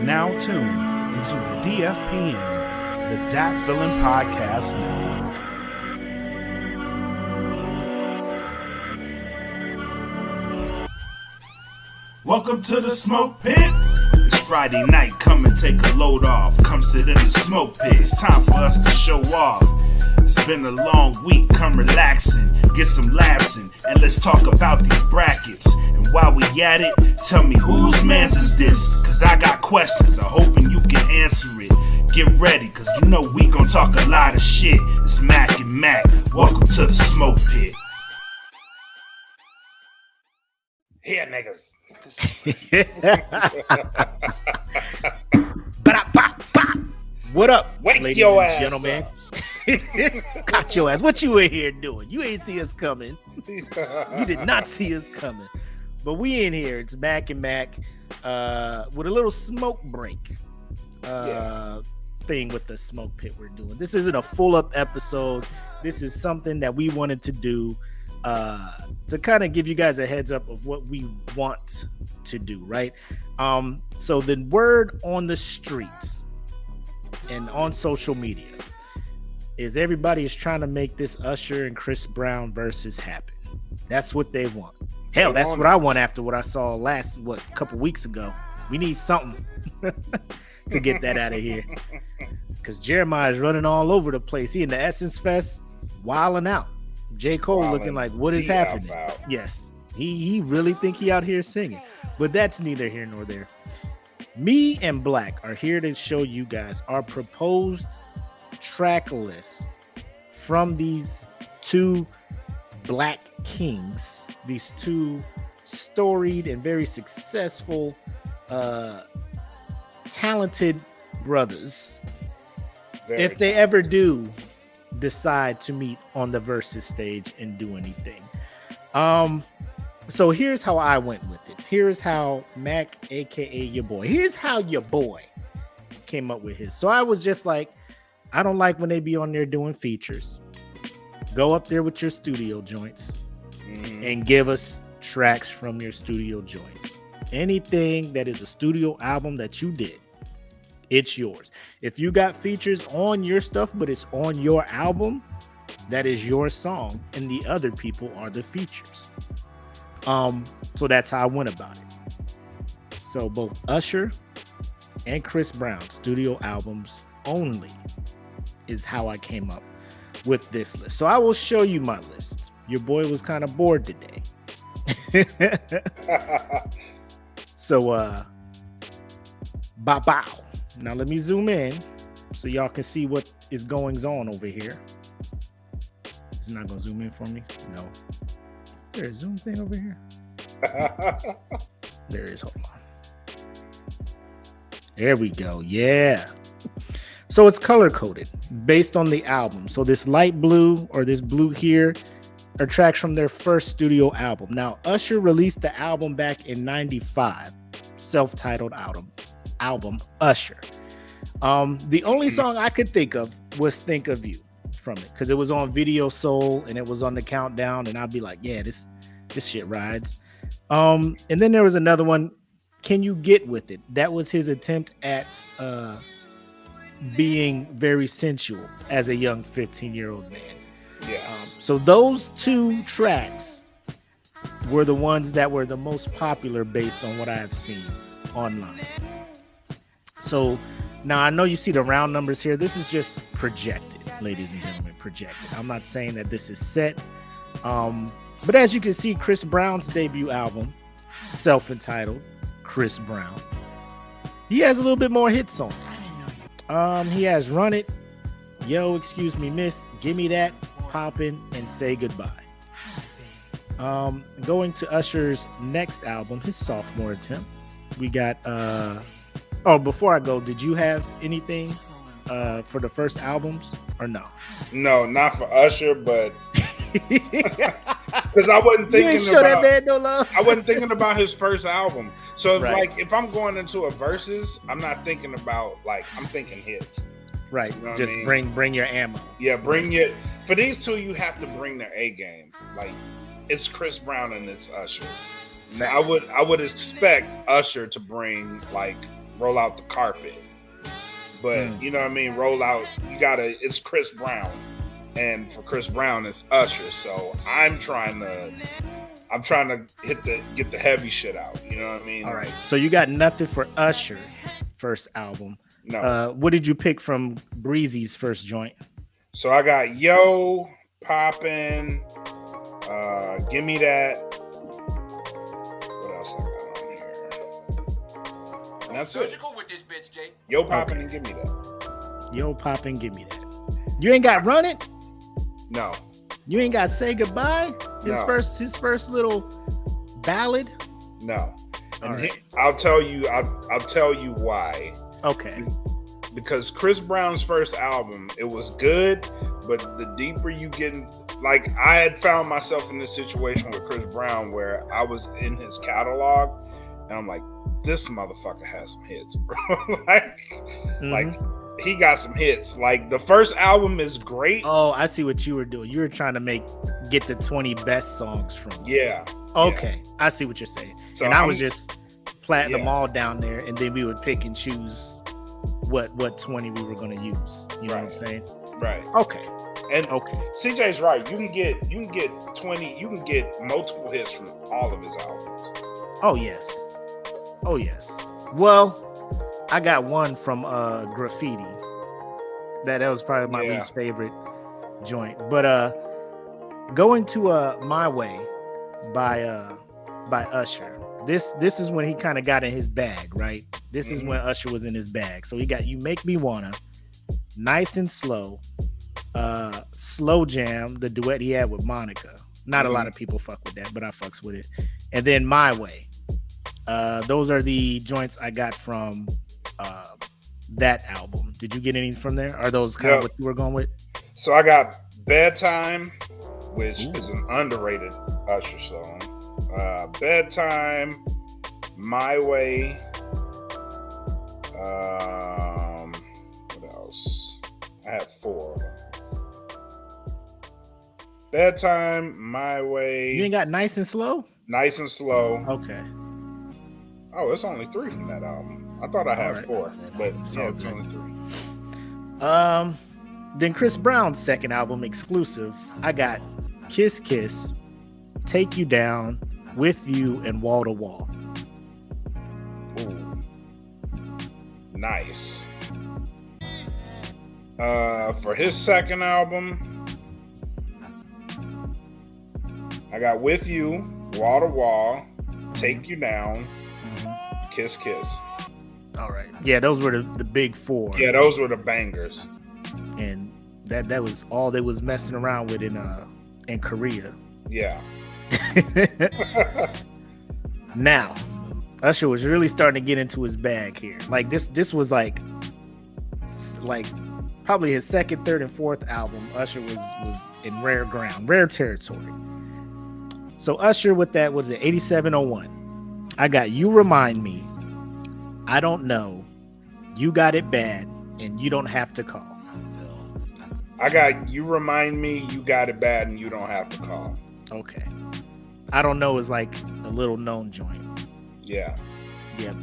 now tuned into the DFPN, the Dat Villain Podcast Network. Welcome to the Smoke Pit. It's Friday night, come and take a load off. Come sit in the Smoke Pit, it's time for us to show off. It's been a long week, come relaxing, get some laughs in, and let's talk about these brackets. And while we at it, tell me whose man's is this? Cause I got questions, I'm hoping you can answer it. Get ready, cause you know we gon' talk a lot of shit. It's Makk and Makk, welcome to the Smoke Pit. Here, niggas. What up, Wake ladies your and ass gentlemen? Got your ass. What you in here doing? You ain't see us coming. You did not see us coming. But we in here. It's Makk and Makk with a little smoke break thing with the Smoke Pit we're doing. This isn't a full up episode. This is something that we wanted to do to kind of give you guys a heads up of what we want to do, right? So the word on the street and on social media is everybody is trying to make this Usher and Chris Brown versus happen. That's what they want. Hell, that's what I want after what I saw couple weeks ago. We need something to get that out of here. Because Jeremiah's running all over the place. He in the Essence Fest, wilding out. J. Cole looking like, what is happening? Yes, he really think he out here singing. But that's neither here nor there. Me and Black are here to show you guys our proposed track list from these two Black kings, these two storied and very successful, talented brothers. If they ever do decide to meet on the Versuz stage and do anything. So here's how I went with it. Here's how Makk, aka your boy, here's how your boy came up with his. So I was just like, I don't like when they be on there doing features. Go up there with your studio joints and give us tracks from your studio joints. Anything that is a studio album that you did, it's yours. If you got features on your stuff, but it's on your album, that is your song, and the other people are the features. So that's how I went about it. So both Usher and Chris Brown studio albums only is how I came up with this list. So I will show you my list. Your boy was kind of bored today. So bow. Now let me zoom in so y'all can see what is going on over here. It's not gonna zoom in for me. No. Is there a zoom thing over here? There is. Hold on. There we go. Yeah. So it's color coded based on the album. So this light blue or this blue here are tracks from their first studio album. Now Usher released the album back in '95, self-titled album Usher. The only song I could think of was Think of You from it, because it was on Video Soul and it was on the countdown, and I'd be like, yeah, this shit rides. And then there was another one, Can You Get With It? That was his attempt at being very sensual as a young 15-year-old man. Yes. So those two tracks were the ones that were the most popular based on what I have seen online. So now I know you see the round numbers here. This is just projected, ladies and gentlemen, projected. I'm not saying that this is set. But as you can see, Chris Brown's debut album, self-entitled Chris Brown, he has a little bit more hits on it. He has Run It, Yo, Excuse Me, Miss, Give Me That, Poppin', and Say Goodbye. Going to Usher's next album, his sophomore attempt, we got before I go, did you have anything for the first albums or no? No, not for Usher, but because I wasn't thinking that man no love. I wasn't thinking about his first album. So right. if I'm going into a Versuz, I'm not thinking about I'm thinking hits. Right. You know just bring your ammo. Yeah, bring it. For these two, you have to bring their A game. Like, it's Chris Brown and it's Usher. Now, I would expect Usher to bring roll out the carpet. But you know what I mean, roll out. It's Chris Brown, and for Chris Brown, it's Usher. So I'm trying to get the heavy shit out. You know what I mean? All right. So you got nothing for Usher first album. No. What did you pick from Breezy's first joint? So I got Yo, Poppin', Give Me That. What else I got on here? And that's it. With this bitch, Jay. Yo, Poppin' and Give Me That. Yo, Poppin', Give Me That. You ain't got Run It? No. You ain't got Say Goodbye? His first little ballad? No. And right. I'll tell you why. Okay. Because Chris Brown's first album, it was good, but the deeper you get, like I had found myself in this situation with Chris Brown where I was in his catalog and I'm like, this motherfucker has some hits, bro. like he got some hits. Like the first album is great. Oh, I see what you were doing. You were trying to get the 20 best songs from him. Yeah. Okay. Yeah. I see what you're saying. So and I was just platting them all down there, and then we would pick and choose what 20 we were going to use. You know what I'm saying? Right. Okay. And okay. CJ's right. You can get 20, you can get multiple hits from all of his albums. Oh yes. Well, I got one from Graffiti. That was probably my least favorite joint. But going to My Way by Usher. This is when he kind of got in his bag, right? This is when Usher was in his bag. So he got You Make Me Wanna, Nice and Slow, Slow Jam, the duet he had with Monica. Not a lot of people fuck with that, but I fucks with it. And then My Way. Those are the joints I got from that album. Did you get any from there? Are those kind of what you were going with? So I got Bedtime, which is an underrated Usher song. Bedtime, My Way. What else? I had 4 of them. Bedtime, My Way. You ain't got Nice and Slow? Nice and Slow. Okay. Oh, it's only 3 from that album. I thought I had 4, but it's only 3. Then Chris Brown's second album exclusive, I got Kiss Kiss, Take You Down, With You, and Wall to Wall. Ooh. Nice. For his second album, I got With You, Wall to Wall, Take You Down, Kiss Kiss. All right. Yeah, those were the big 4. Yeah, those were the bangers. And that was all they was messing around with in Korea. Yeah. Now, Usher was really starting to get into his bag here. Like this was like probably his second, third, and fourth album. Usher was in rare ground, rare territory. So Usher with that was at 8701. I got You Remind Me, I Don't Know, You Got It Bad, and You Don't Have to Call. I got You Remind Me, You Got It Bad, and You Don't Have to Call. Okay. I Don't Know is like a little known joint. Yeah. Yep.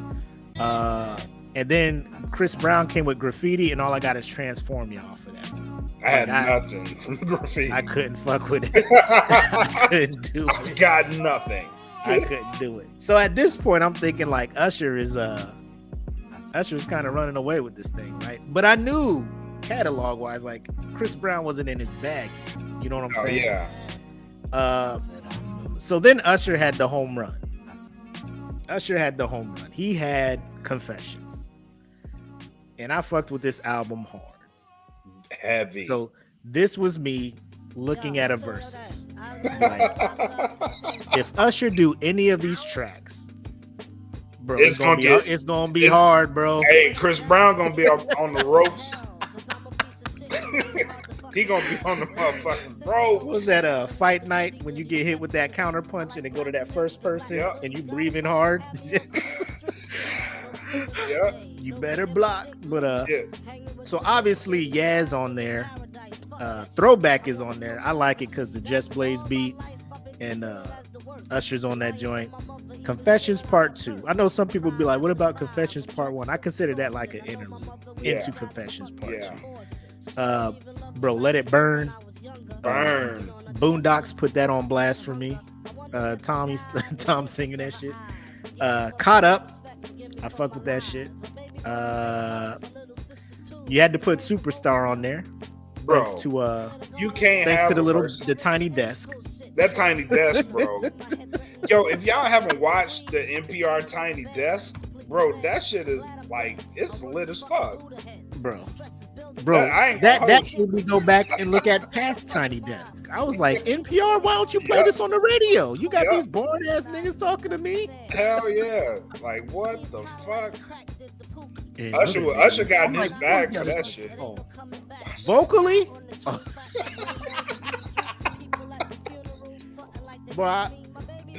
And then Chris Brown came with Graffiti, and all I got is Transform You off of that. I had nothing from Graffiti. I couldn't fuck with it. I couldn't do it. I got nothing. I couldn't do it. So at this point, I'm thinking like Usher's kind of running away with this thing, right? But I knew catalog wise, like Chris Brown wasn't in his bag. You know what I'm saying? Yeah. So then Usher had the home run. He had Confessions. And I fucked with this album hard. Heavy. So this was me looking at a Versuz. Like, if Usher do any of these tracks, bro, it's gonna be hard, bro. Hey, Chris Brown gonna be on the ropes. He gonna be on the motherfucking ropes. Was that a fight night when you get hit with that counter punch and it go to that first person and you breathing hard? Yeah. You better block. But so obviously Yaz on there. Throwback is on there. I like it because the Just Blaze beat. and Usher's on that joint. Confessions Part 2. I know some people be like, what about Confessions Part 1? I consider that like an interlude into Confessions Part 2. Bro, Let It Burn. Boondocks put that on blast for me. Tom singing that shit. Caught Up. I fuck with that shit. You had to put Superstar on there. Bro, thanks to you can't thanks have to the tiny desk. That tiny desk, bro. Yo, if y'all haven't watched the NPR Tiny Desk, bro, that shit is like, it's lit as fuck. Bro, that made me go back and look at past Tiny Desk. I was like, NPR, why don't you play this on the radio? You got these boring ass niggas talking to me. Hell yeah! Like, what the fuck? And Usher got in his bag for that shit. Vocally, boy,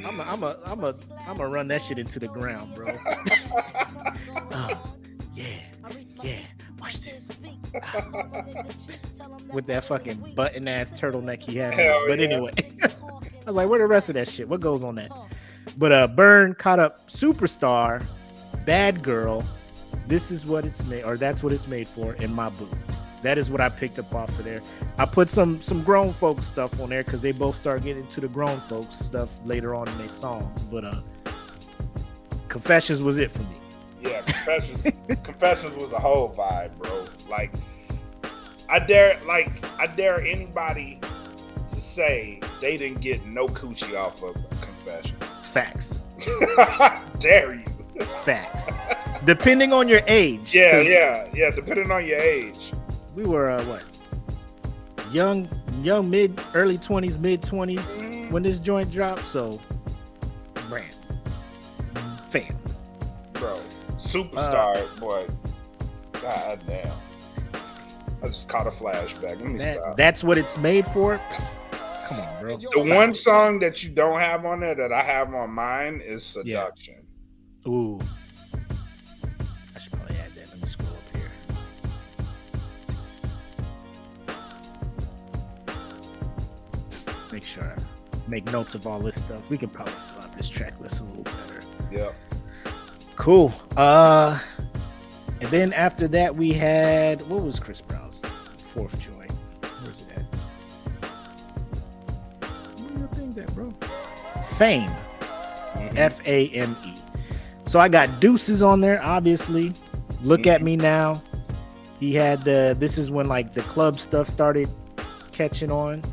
I'm a run that shit into the ground, bro. Yeah. Watch this. With that fucking button ass turtleneck he had. But anyway, I was like, where the rest of that shit? What goes on that? But Burn, Caught Up, Superstar, Bad Girl, This Is What It's Made, or That's What It's Made For, and My Boo. That is what I picked up off of there. I put some grown folks stuff on there because they both start getting into the grown folks stuff later on in their songs. But Confessions was it for me. Yeah, Confessions was a whole vibe, bro. Like, I dare anybody to say they didn't get no coochie off of Confessions. Facts. Dare you? Facts. Depending on your age. Yeah. Depending on your age. We were what? Young, early 20s, mid 20s when this joint dropped. So, brand, fan, bro, Superstar, boy. God damn. I just caught a flashback. Let me stop. That's What It's Made For. Come on, bro. The one song that you don't have on there that I have on mine is Seduction. Yeah. Ooh. I should probably add that. Let me scroll up here. Make sure I make notes of all this stuff. We can probably fill out this track list a little better. Yep. Cool. And then after that we had, what was Chris Brown's fourth joint? Where's it at? Where are your things at, bro? Fame. Fame. So I got Deuces on there, obviously. Look at Me Now. He had this is when like the club stuff started catching on.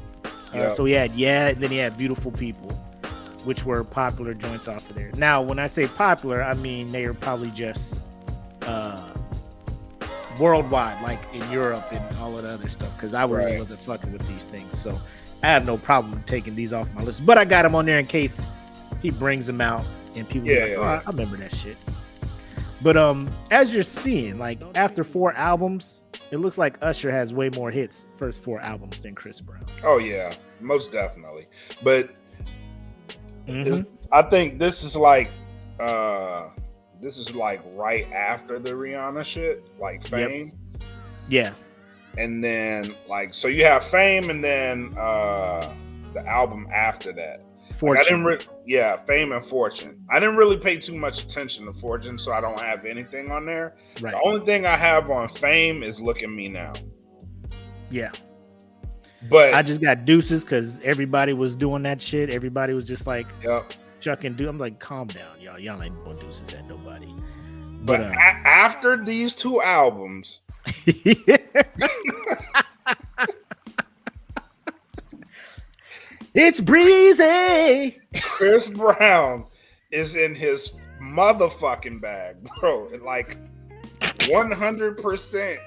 So he had and then he had Beautiful People, which were popular joints off of there. Now, when I say popular, I mean they are probably just worldwide, like in Europe and all of the other stuff, because I really wasn't fucking with these things. So I have no problem taking these off my list. But I got them on there in case he brings them out and people are like, I remember that shit. But as you're seeing, like after 4 albums, it looks like Usher has way more hits first 4 albums than Chris Brown. Oh yeah, most definitely. But I think this is like right after the Rihanna shit, like Fame. Yep. Yeah. And then like, so you have Fame and then the album after that. Fortune. Fame and Fortune. I didn't really pay too much attention to Fortune, so I don't have anything on there. Right. The only thing I have on Fame is Look at Me Now. Yeah. But I just got Deuces because everybody was doing that shit. Everybody was just like chucking I'm like, calm down, y'all. Y'all ain't doing Deuces at nobody. But after these 2 albums, it's breezy. Chris Brown is in his motherfucking bag, bro. Like 100%.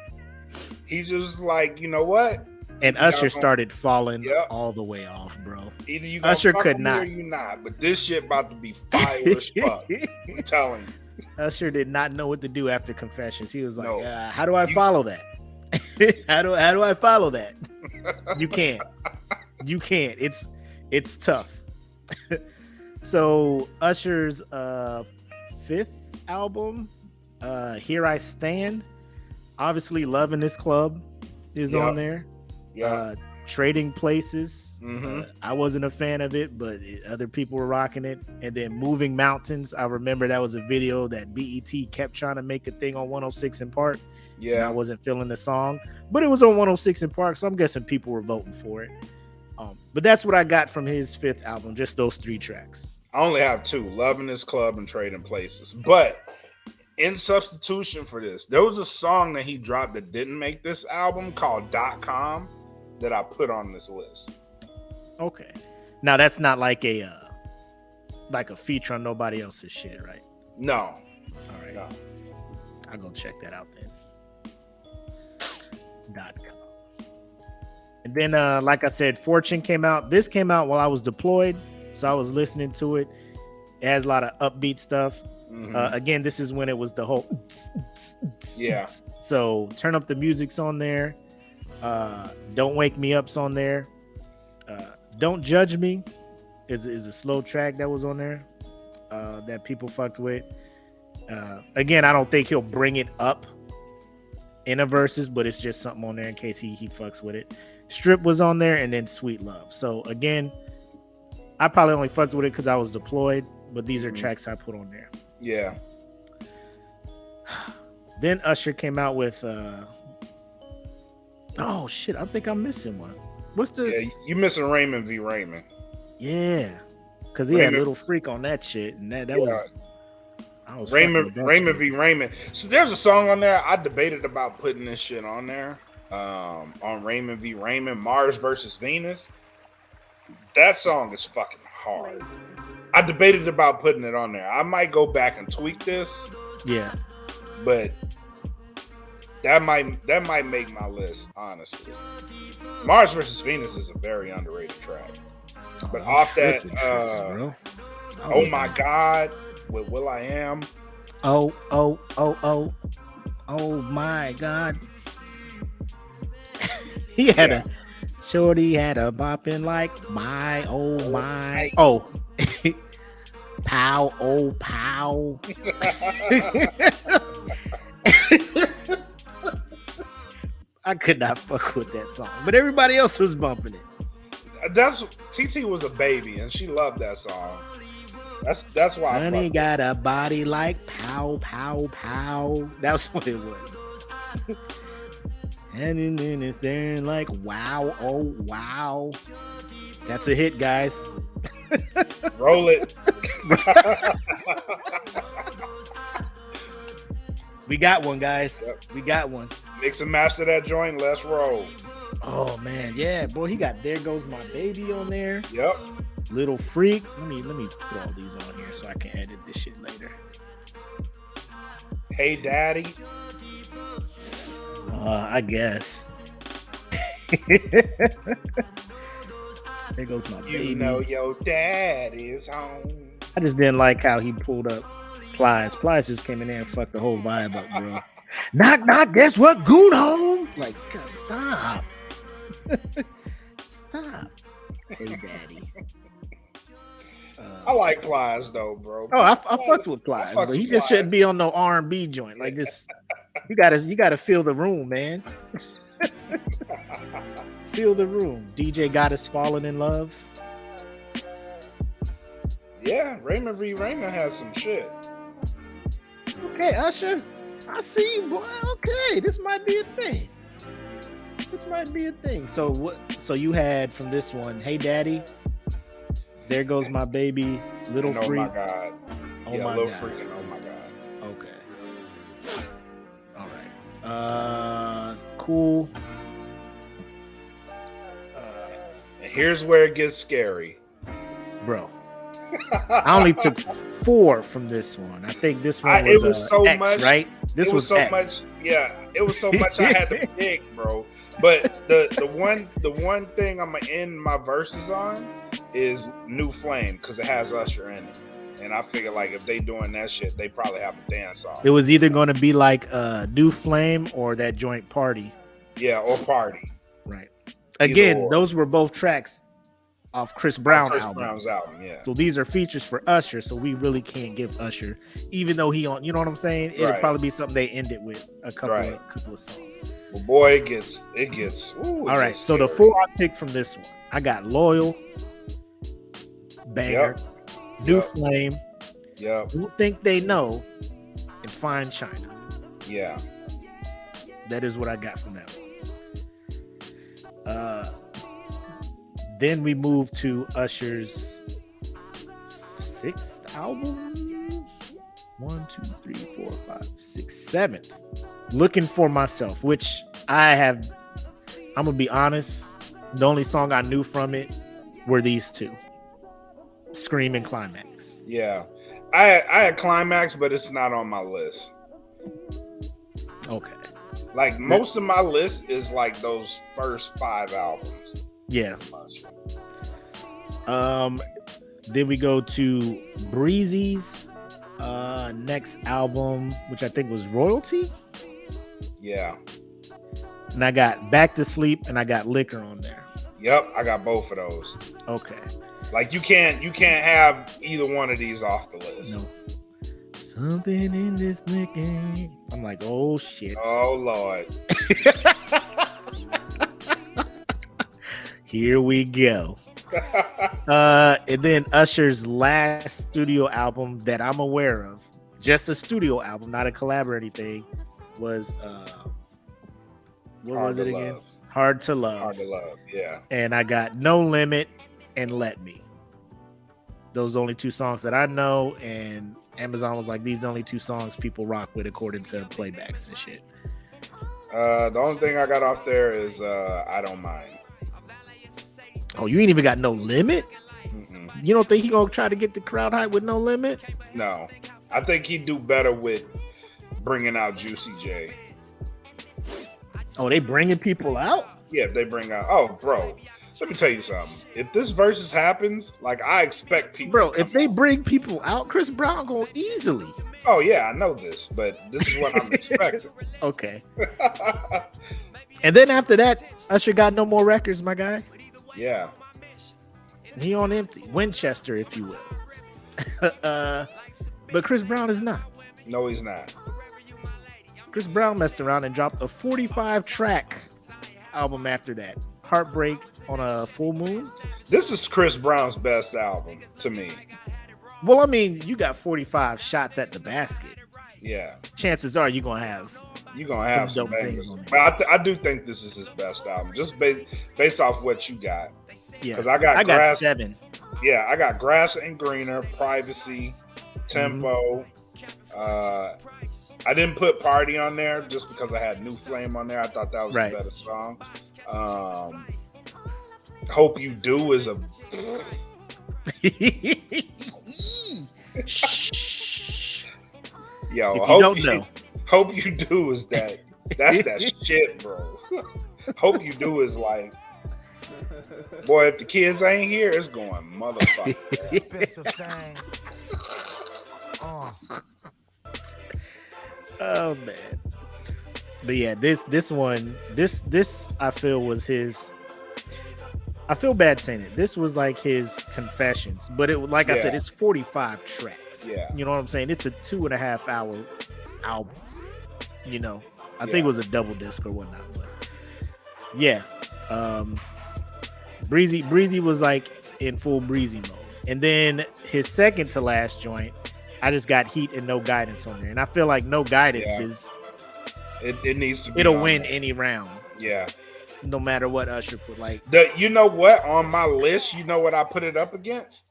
He just like, you know what? And Usher started falling all the way off, bro. Either you Usher could not, or you not. But this shit about to be fire as fuck. I'm telling you. Usher did not know what to do after Confessions. He was like, how do I follow that? how do I follow that? You can't. It's tough. So Usher's 5th album, Here I Stand. Obviously, Love in This Club is on there. Trading Places. Mhm. I wasn't a fan of it, but other people were rocking it. And then Moving Mountains. I remember that was a video that BET kept trying to make a thing on 106 in Park. And I Yeah. wasn't feeling the song, but it was on 106 in Park, so I'm guessing people were voting for it. But that's what I got from his 5th album, just those 3 tracks. I only have 2, Loving This Club and Trading Places. But in substitution for this, there was a song that he dropped that didn't make this album called .com that I put on this list. Okay. Now that's not like a feature on nobody else's shit, right? No. All right. No. I'll go check that out then. .com. And then, like I said, Fortune came out. This came out while I was deployed, so I was listening to it. It has a lot of upbeat stuff. Again, this is when it was the whole Yeah. So Turn Up the Music's on there. Don't Wake Me Up's on there. Don't Judge Me is a slow track that was on there that people fucked with. Again, I don't think he'll bring it up in a verses, but it's just something on there in case he fucks with it. Strip was on there, and then Sweet Love. So again, I probably only fucked with it because I was deployed, but these are tracks I put on there. Yeah. Then Usher came out with oh shit, I think I'm missing one. What's the Yeah, you missing Raymond v. Raymond. Yeah, because he had Little Freak on that shit, and that was I was Raymond v. Raymond. So there's a song on there. I debated about putting this shit on there. On Raymond v. Raymond, Mars versus Venus. That song is fucking hard. I debated about putting it on there. I might go back and tweak this. Yeah. But that might make my list, honestly. Mars versus Venus is a very underrated track. But off that Oh My God with Will I Am. Oh my God. He had a shorty had a bopping like my pow oh pow. I could not fuck with that song, but everybody else was bumping it. That's TT was a baby and she loved that song. That's why. Honey got a body like pow pow pow. That's what it was. And then it's there like wow, oh wow. That's a hit, guys. Roll it. We got one, guys. Yep. We got one. Mix and master that joint. Let's roll. Oh man, yeah, boy. He got There Goes My Baby on there. Yep. Little Freak. Let me throw all these on here so I can edit this shit later. Hey Daddy. I guess. There goes my baby. You know your dad is home. I just didn't like how he pulled up Plies. Plies just came in there and fucked the whole vibe up, bro. Knock, knock, guess what? Goon home. Like, stop. Stop. Hey, daddy. I like Plies though, bro. Oh, I fucked with Plies, but he just shouldn't be on no R&B joint. Like this, you gotta feel the room, man. Feel the room. DJ got us falling in love. Yeah, Raymond v. Raymond has some shit. Okay, Usher, I see you, boy. Okay, this might be a thing. This might be a thing. So what? So you had from this one, Hey Daddy, There Goes My Baby, Little Freak. Oh my God. Oh yeah, my Little God. Freak and Oh My God. Okay. All right. Cool. And here's where it gets scary. Bro. I only took 4 from this one. I think this one was, it was so X, much, right? This was so X. much. Yeah, it was so much I had to pick, bro. But the one thing I'm gonna end my verses on is New Flame because it has Usher in it, and I figure like if they doing that shit, they probably have a dance off. It was either going to be like New Flame or that joint Party. Yeah, or Party. Right. Again, or. those were both tracks off Chris Brown Chris albums. Brown's album, yeah. So these are features for Usher. So we really can't give Usher, even though he on. You know what I'm saying? It'll Right. probably be something they end it with a couple Right. of songs. Well, boy, it gets. Ooh, All right. So the four I picked from this one, I got Loyal, Banger, New Yep. Flame, Yep. Don't Think They Know, and Fine China. Yeah. That is what I got from that one. Then we move to Usher's sixth album. 1, 2, 3, 4, 5, 6, 7th. Looking for Myself, which I'm gonna be honest. The only song I knew from it were these two, Scream and Climax. Yeah. I had Climax, but it's not on my list. Okay. Like most of my list is like those first 5 albums. Yeah. Then we go to Breezy's next album, which I think was Royalty. Yeah. And I got Back to Sleep and I got Liquor on there. Yep, I got both of those. Okay. Like you can't have either one of these off the list. No. Something in this liquor. I'm like, oh shit. Oh Lord. Here we go. And then Usher's last studio album that I'm aware of, just a studio album, not a collab or anything, was what was it again? Hard to Love. Hard to Love, yeah. And I got No Limit and Let Me. Those are the only 2 songs that I know, and Amazon was like, these are the only 2 songs people rock with according to playbacks and shit. The only thing I got off there is I Don't Mind. Oh, you ain't even got No Limit? Mm-mm. You don't think he gonna try to get the crowd hype with No Limit? No. I think he'd do better with bringing out Juicy J. Oh, they bringing people out? Yeah, if they bring out. Oh, bro. Let me tell you something. If this versus happens, like I expect people. Bro, if they bring people out, Chris Brown going easily. Oh yeah, I know this, but this is what I'm expecting. Okay. And then after that, Usher got no more records, my guy. Yeah. He on empty. Winchester, if you will. But Chris Brown is not. No, he's not. Chris Brown messed around and dropped a 45-track album after that. Heartbreak on a Full Moon. This is Chris Brown's best album to me. Well, I mean, you got 45 shots at the basket. Yeah. Chances are you're gonna have some dope things bangers. on But I do think this is his best album, just based off what you got. Yeah, because I got 7. Yeah, I got Grass and Greener, Privacy, Tempo. I didn't put Party on there just because I had New Flame on there. I thought that was a better song. Hope You Do is a. Yo, if you don't know, Hope You Do is that. That's that shit, bro. Hope You Do is like, boy, if the kids ain't here, it's going motherfucker. Oh man. But yeah, this one I feel was his. I feel bad saying it. This was like his confessions, but it like I said, it's 45 tracks. Yeah, you know what I'm saying. It's a 2.5 hour album. You know, I think it was a double disc or whatnot. But yeah, Breezy was like in full Breezy mode, and then his second to last joint, I just got Heat and No Guidance on there, and I feel like No Guidance is it needs to be. It'll win any round. Yeah. No matter what Usher put, like you know what on my list, you know what I put it up against?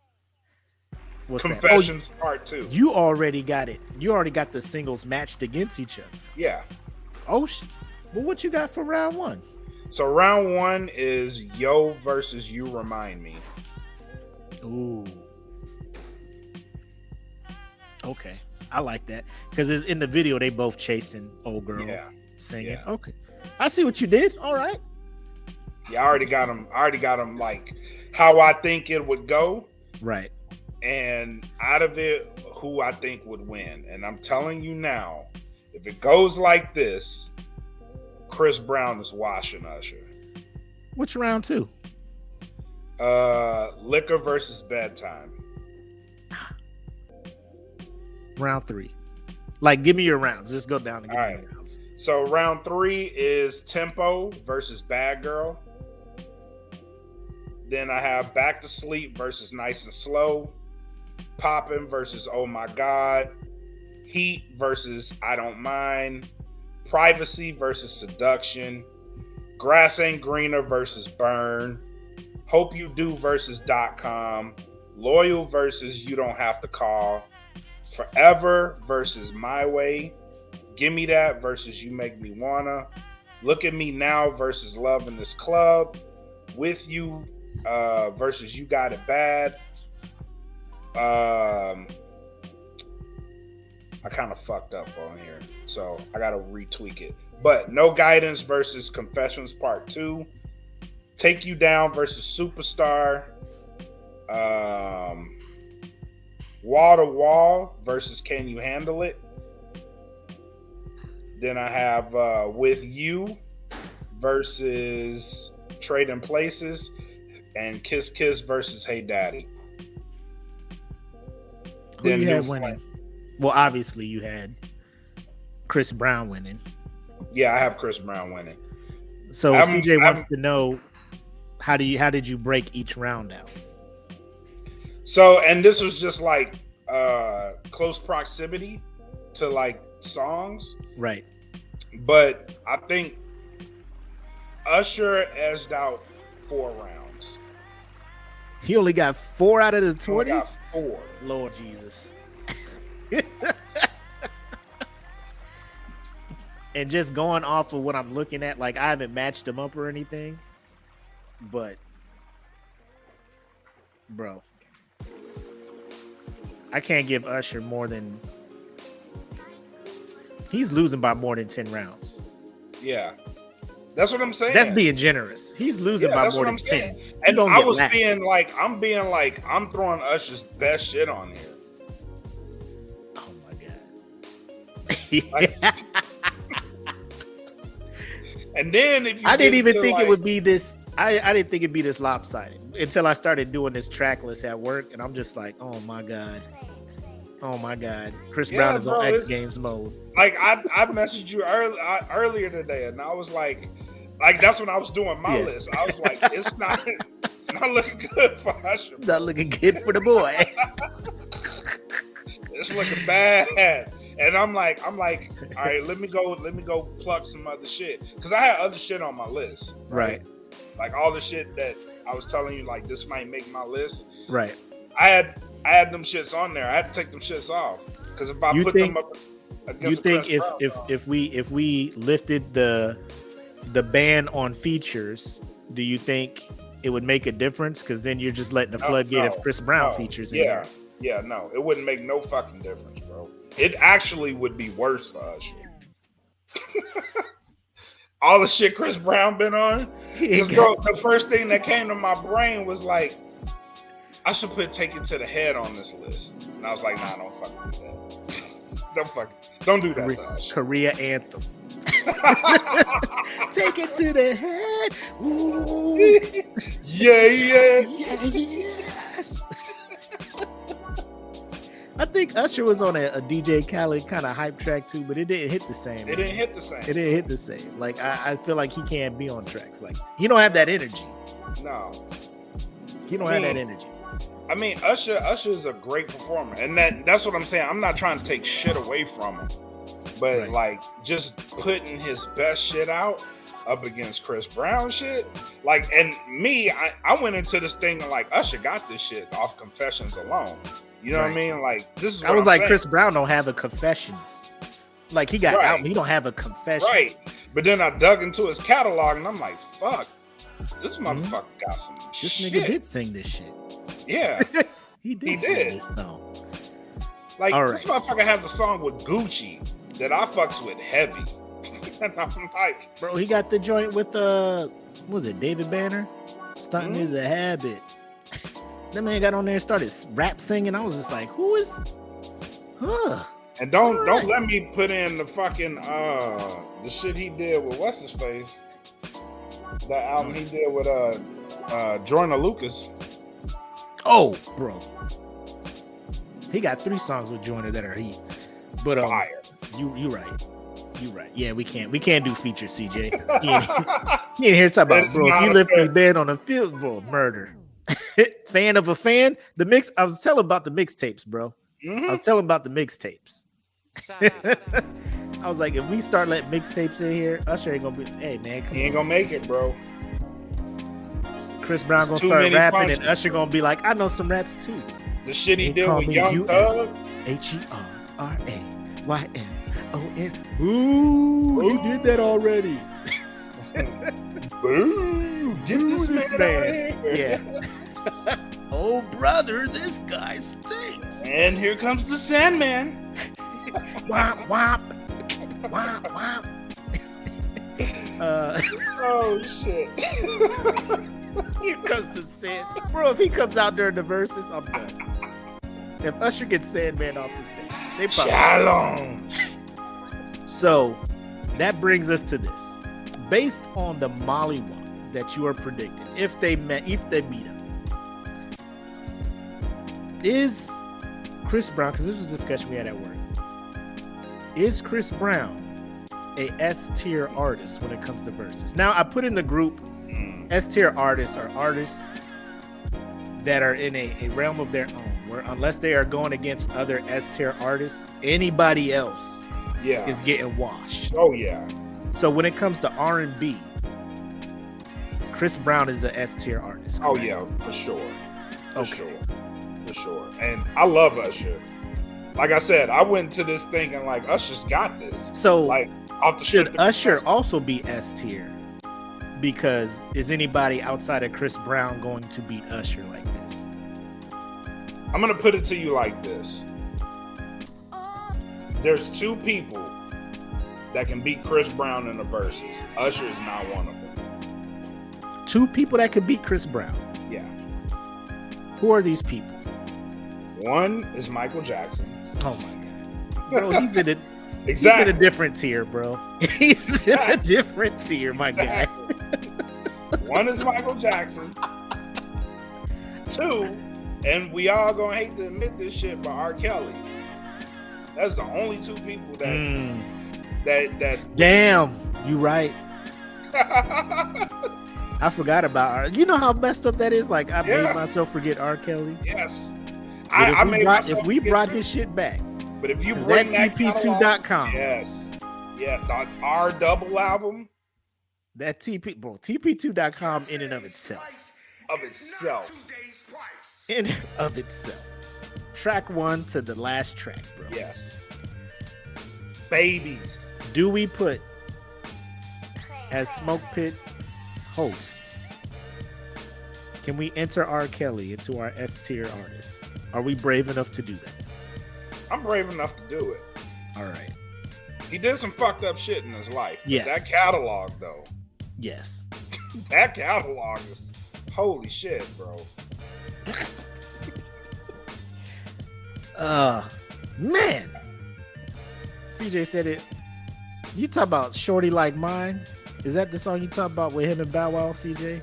What's Confessions Part 2. You already got it. You already got the singles matched against each other. Yeah. Oh, well, what you got for round 1? So round 1 is Yo versus You Remind Me. Ooh. Okay, I like that because in the video they both chasing old girl, singing. Yeah. Okay, I see what you did. All right. Yeah, I already got them like how I think it would go. Right. And out of it, who I think would win. And I'm telling you now, if it goes like this, Chris Brown is washing Usher. Which round 2? Liquor versus Bedtime. Round 3. Like, give me your rounds. Just go down and give me your rounds. So round 3 is Tempo versus Bad Girl. Then I have Back to Sleep versus Nice and Slow. Poppin' versus Oh My God. Heat versus I Don't Mind. Privacy versus Seduction. Grass Ain't Greener versus Burn. Hope You Do versus .com. Loyal versus You Don't Have to Call. Forever versus My Way. Gimme That versus You Make Me Wanna. Look at Me Now versus Love in This Club. With You versus You Got It Bad. I kind of fucked up on here, so I gotta retweak it. But No Guidance versus Confessions Part 2. Take You Down versus Superstar. Wall to Wall versus Can You Handle It. Then I have With You versus Trading Places, and Kiss Kiss versus Hey Daddy. Who you had winning? Well, obviously you had Chris Brown winning. Yeah, I have Chris Brown winning. So CJ wants to know how did you break each round out? So, and this was just like close proximity to like songs, right? But I think Usher edged out 4 rounds. He only got 4 out of the 20. 4. Lord Jesus. And just going off of what I'm looking at, like I haven't matched them up or anything, but bro, I can't give Usher more than he's losing by more than 10 rounds. Yeah. That's what I'm saying. That's being generous. He's losing by more than 10. And I was being like, I'm throwing Usher's best shit on here. Oh my God. And then if you I didn't even think it would be this. I didn't think it'd be this lopsided until I started doing this track list at work, and I'm just like, oh my God. Chris Brown is on X Games mode. Like I messaged you earlier today, and I was like that's when I was doing my list. I was like, it's not looking good for Usher. Not looking good for the boy. It's looking bad. And I'm like, all right, let me go pluck some other shit. Because I had other shit on my list. Right. Like all the shit that I was telling you, like this might make my list. Right. I had them shits on there. I had to take them shits off. Because if I put them up against if we lifted the ban on features, do you think it would make a difference? Because then you're just letting the floodgate of Chris Brown features in there. Yeah, no. It wouldn't make no fucking difference, bro. It actually would be worse for us. All the shit Chris Brown been on. Because, bro, the first thing that came to my brain was like, I should put Take It to the Head on this list. And I was like, nah, don't fucking do that. Don't do that. Korea anthem. Take it to the head. Ooh. Yes. I think Usher was on a DJ Khaled kind of hype track too, but it didn't hit the same. It didn't hit the same. Like I feel like he can't be on tracks. Like he don't have that energy. No. He don't have that energy. I mean, Usher is a great performer. And that's what I'm saying. I'm not trying to take shit away from him. But like just putting his best shit out up against Chris Brown shit. Like, and me, I went into this thing like Usher got this shit off Confessions alone. You know what I mean? Like this is. I was like, Chris Brown don't have a Confessions. Like he got out, he don't have a confession. Right. But then I dug into his catalog and I'm like, fuck, this motherfucker got some this shit. This nigga did sing this shit. Yeah. he did sing this song. Like this motherfucker has a song with Gucci that I fucks with heavy. And I'm like, bro, he got the joint with what was it, David Banner? Stunting is a habit. That man got on there and started rap singing. I was just like, who is? And don't let me put in the fucking the shit he did with what's his face. That album he did with Jordan Lucas. Oh, bro. He got 3 songs with Joyner that are heat. But Fire. you right. You right. Yeah, we can't do features, CJ. He ain't here to talk about, bro. If you lift me band on the field, bro, murder. Fan of a fan. The mix. I was telling about the mixtapes, bro. Mm-hmm. I was telling about the mixtapes. I was like, if we start letting mixtapes in here, Usher ain't gonna be. Hey man, he ain't gonna make it, bro. Chris Brown gonna start rapping, and Usher gonna be like, I know some raps too. The shit he did with Young Thug. HERRAYYNON. Boo! You did that already. Boo! Get this man. Yeah. Oh brother, this guy stinks. And here comes the Sandman. Womp womp. Womp womp. Oh shit. Here comes the Sandman. Bro, if he comes out during the verses, I'm done. If Usher gets Sandman off the stage, they probably. Challenge. So that brings us to this. Based on the mollywop that you are predicting, if they meet up, is Chris Brown, because this was a discussion we had at work, is Chris Brown a S-tier artist when it comes to verses? Now, I put in the group, S-tier artists are artists that are in a realm of their own, where unless they are going against other S-tier artists, anybody else is getting washed. Oh, yeah. So when it comes to R&B, Chris Brown is a S-tier artist. Correct? Oh, yeah, for sure. For sure. And I love Usher. Like I said, I went into this thinking like Usher's got this. So like off the should Usher also be S-tier? Because is anybody outside of Chris Brown going to beat Usher like this? I'm going to put it to you like this. There's 2 people that can beat Chris Brown in the verses. Usher is not one of them. 2 people that could beat Chris Brown? Yeah. Who are these people? One is Michael Jackson. Oh my God. Bro, he's in a Exactly. He's in a different tier, bro. He's in a different tier, my guy. One is Michael Jackson. 2, and we all gonna hate to admit this shit, but R. Kelly. That's the only 2 people that Damn, you right. I forgot about R. You know how messed up that is? Like, I made myself forget R. Kelly. Yes. If we brought his shit back. But if you bring that TP2.com. Yes. Yeah, the R double album. That TP2.com in and of itself. In and of itself. Track 1 to the last track, bro. Yes. Babies. Do we put as SmokePit host? Can we enter R. Kelly into our S-tier artists? Are we brave enough to do that? I'm brave enough to do it. All right. He did some fucked up shit in his life. Yes. That catalog, though. Yes. That catalog is holy shit, bro. Man. CJ said it. You talk about Shorty Like Mine? Is that the song you talk about with him and Bow Wow, CJ?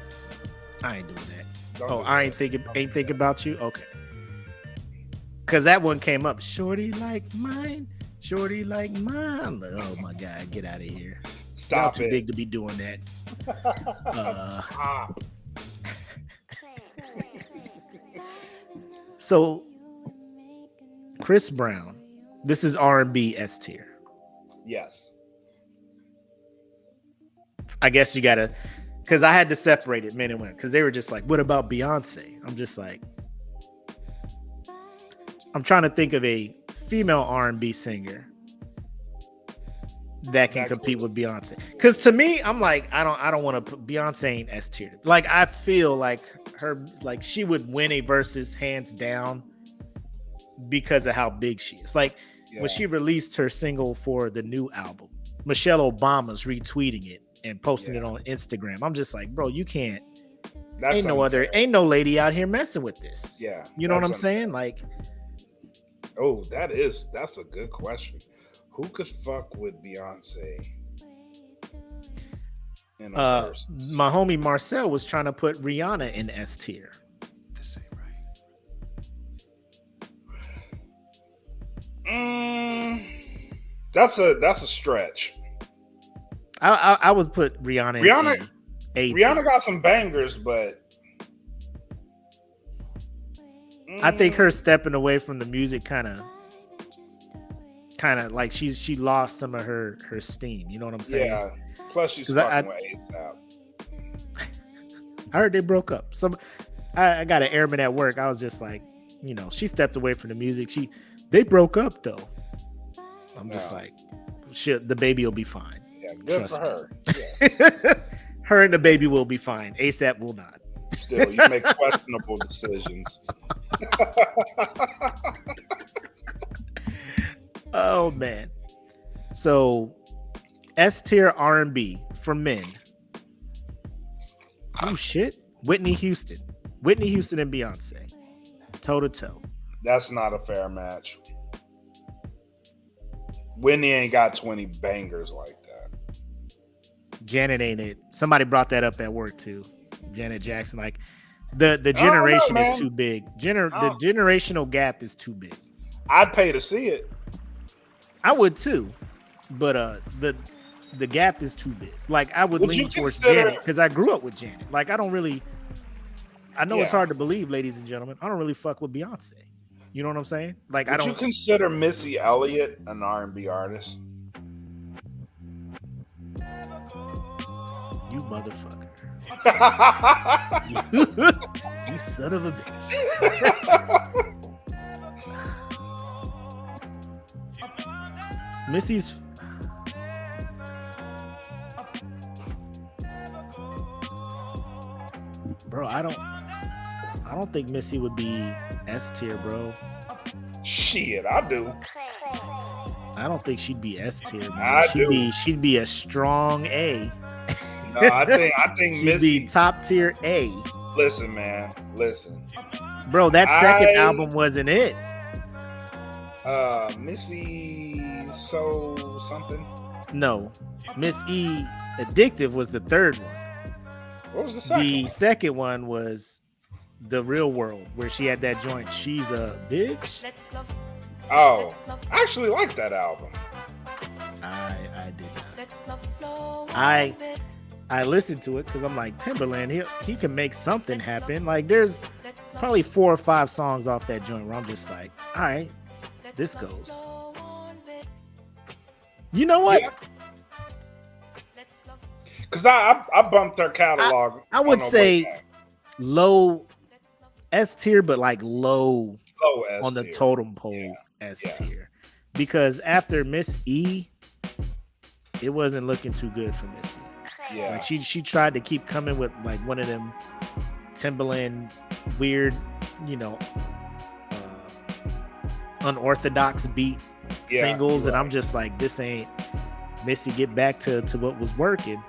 I ain't doing that. I ain't thinking about you? Okay. Cause that one came up. Shorty like mine. Shorty like mine. Oh my God, get out of here. Stop Y'all too big to be doing that. Stop. So Chris Brown, this is R&B S tier. Yes. I guess you gotta, because I had to separate it men and women, because they were just like, what about Beyonce? I'm just like, I'm trying to think of a female R&B singer that can compete with Beyonce. Because to me, I'm like, I don't want to put Beyonce in S tier. Like, I feel like she would win a versus hands down because of how big she is. Like when she released her single for the new album, Michelle Obama's retweeting it and posting it on Instagram. I'm just like, bro, you can't. Ain't no lady out here messing with this. Yeah, you know what I'm saying? Like, oh, that's a good question. Who could fuck with Beyonce? in a verse. My homie Marcel was trying to put Rihanna in S tier. That's a stretch. I would put Rihanna in A Rihanna tier. got some bangers, but I think her stepping away from the music kind of like she lost some of her steam. You know what I'm saying? yeah. Plus, she's fucking with ASAP. I heard they broke up. I got an airman at work. I was just like, you know, she stepped away from the music. They broke up though. I'm just like, shit, the baby will be fine. Yeah, good Trust for her. Yeah. Her and the baby will be fine. ASAP will not. Still, you make questionable decisions. Oh man. So S tier R&B for men. Oh shit. Whitney Houston and Beyonce. Toe to toe. That's not a fair match. Whitney ain't got 20 bangers like that. Janet ain't it. Somebody brought that up at work too. Janet Jackson, like the generation is too big. The generational gap is too big. I'd pay to see it. I would too, but the gap is too big. Like I would lean towards Janet because I grew up with Janet. Like I know it's hard to believe, ladies and gentlemen. I don't really fuck with Beyonce. You know what I'm saying? Like Would you consider Missy Elliott an R&B artist? You motherfucker. You son of a bitch. Missy's bro, I don't think Missy would be S tier, bro. Shit, I do. I don't think she'd be S tier, man. She'd be a strong A. No, I think she'd Missy be top tier A. Listen, man. Listen. Bro, that second album wasn't it. Missy So something? No. Miss E Addictive was the third one. What was the second The one? second one was The Real World, where she had that joint, She's a Bitch. Oh, I actually like that album. I did not. I listened to it because I'm like, Timberland, he can make something happen. Like there's probably 4 or 5 songs off that joint where I'm just like, all right, this goes. You know what? Because I bumped her catalog. I would say low S tier, but like low S on the tier. totem pole S tier. Because after Miss E, it wasn't looking too good for Missy. Yeah. Like she tried to keep coming with like one of them Timberland weird, unorthodox beat singles, and I'm just like, this ain't Missy. Get back to what was working.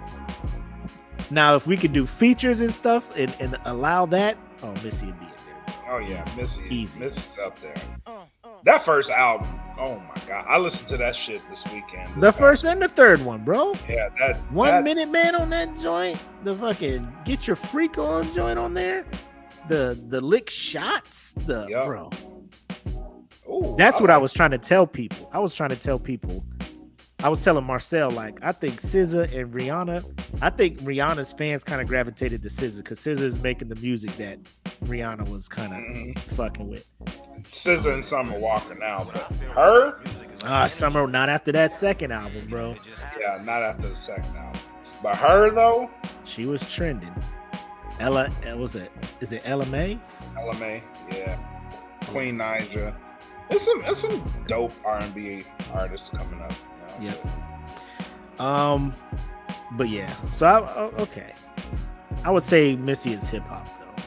Now, if we could do features and stuff and allow that, oh, Missy would be in there. Oh yeah, Easy. Missy's up there. That first album, oh my god, I listened to that shit this weekend. The first and the third one, bro. Yeah, that 1 Minute Man on that joint. The fucking Get Your Freak On joint on there. The lick shots. Bro. Ooh, That's what I was trying to tell people. I was telling Marcel, like, I think SZA and Rihanna, I think Rihanna's fans kind of gravitated to SZA because SZA is making the music that Rihanna was kind of fucking with. SZA and Summer Walker now, but her? Summer, not after that second album, bro. Yeah, not after the second album. But her, though? She was trending. Is it Ella May? Ella May, yeah. Queen Naija. It's some dope R&B artists coming up. Yep. But yeah, so okay. I would say Missy is hip hop though.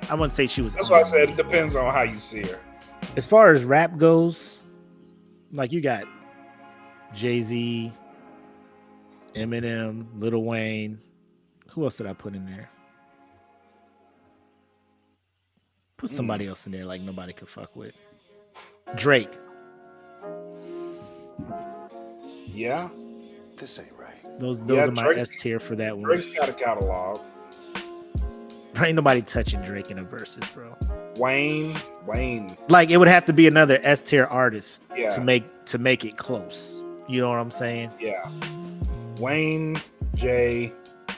I wouldn't say she was. That's why I said it depends on how you see her. As far as rap goes, like you got Jay-Z, Eminem, Lil Wayne. Who else did I put in there? Put somebody else in there like nobody could fuck with. Drake. Yeah. This ain't right. Those Yeah, are my Drake's- S tier for that one. Drake's got a catalog. Ain't nobody touching Drake in a versus, bro. Wayne. Like it would have to be another S tier artist Yeah. to make it close. You know what I'm saying? Yeah. Wayne, Jay,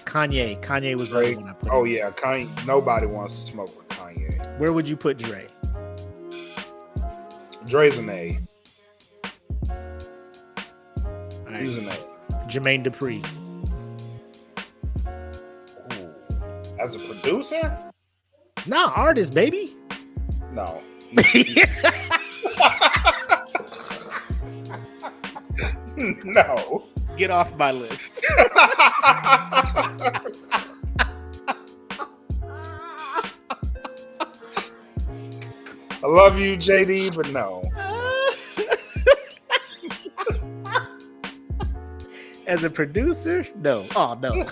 Kanye was the other Drake. one I put. Oh in. yeah, Kanye. Nobody wants to smoke with Kanye. Where would you put Dre? Dre's an A. All right. He's an A. Jermaine Dupri. Ooh. As a producer? Nah, artist, baby. No. No. Get off my list. I love you, JD, but no. As a producer, no. Oh no.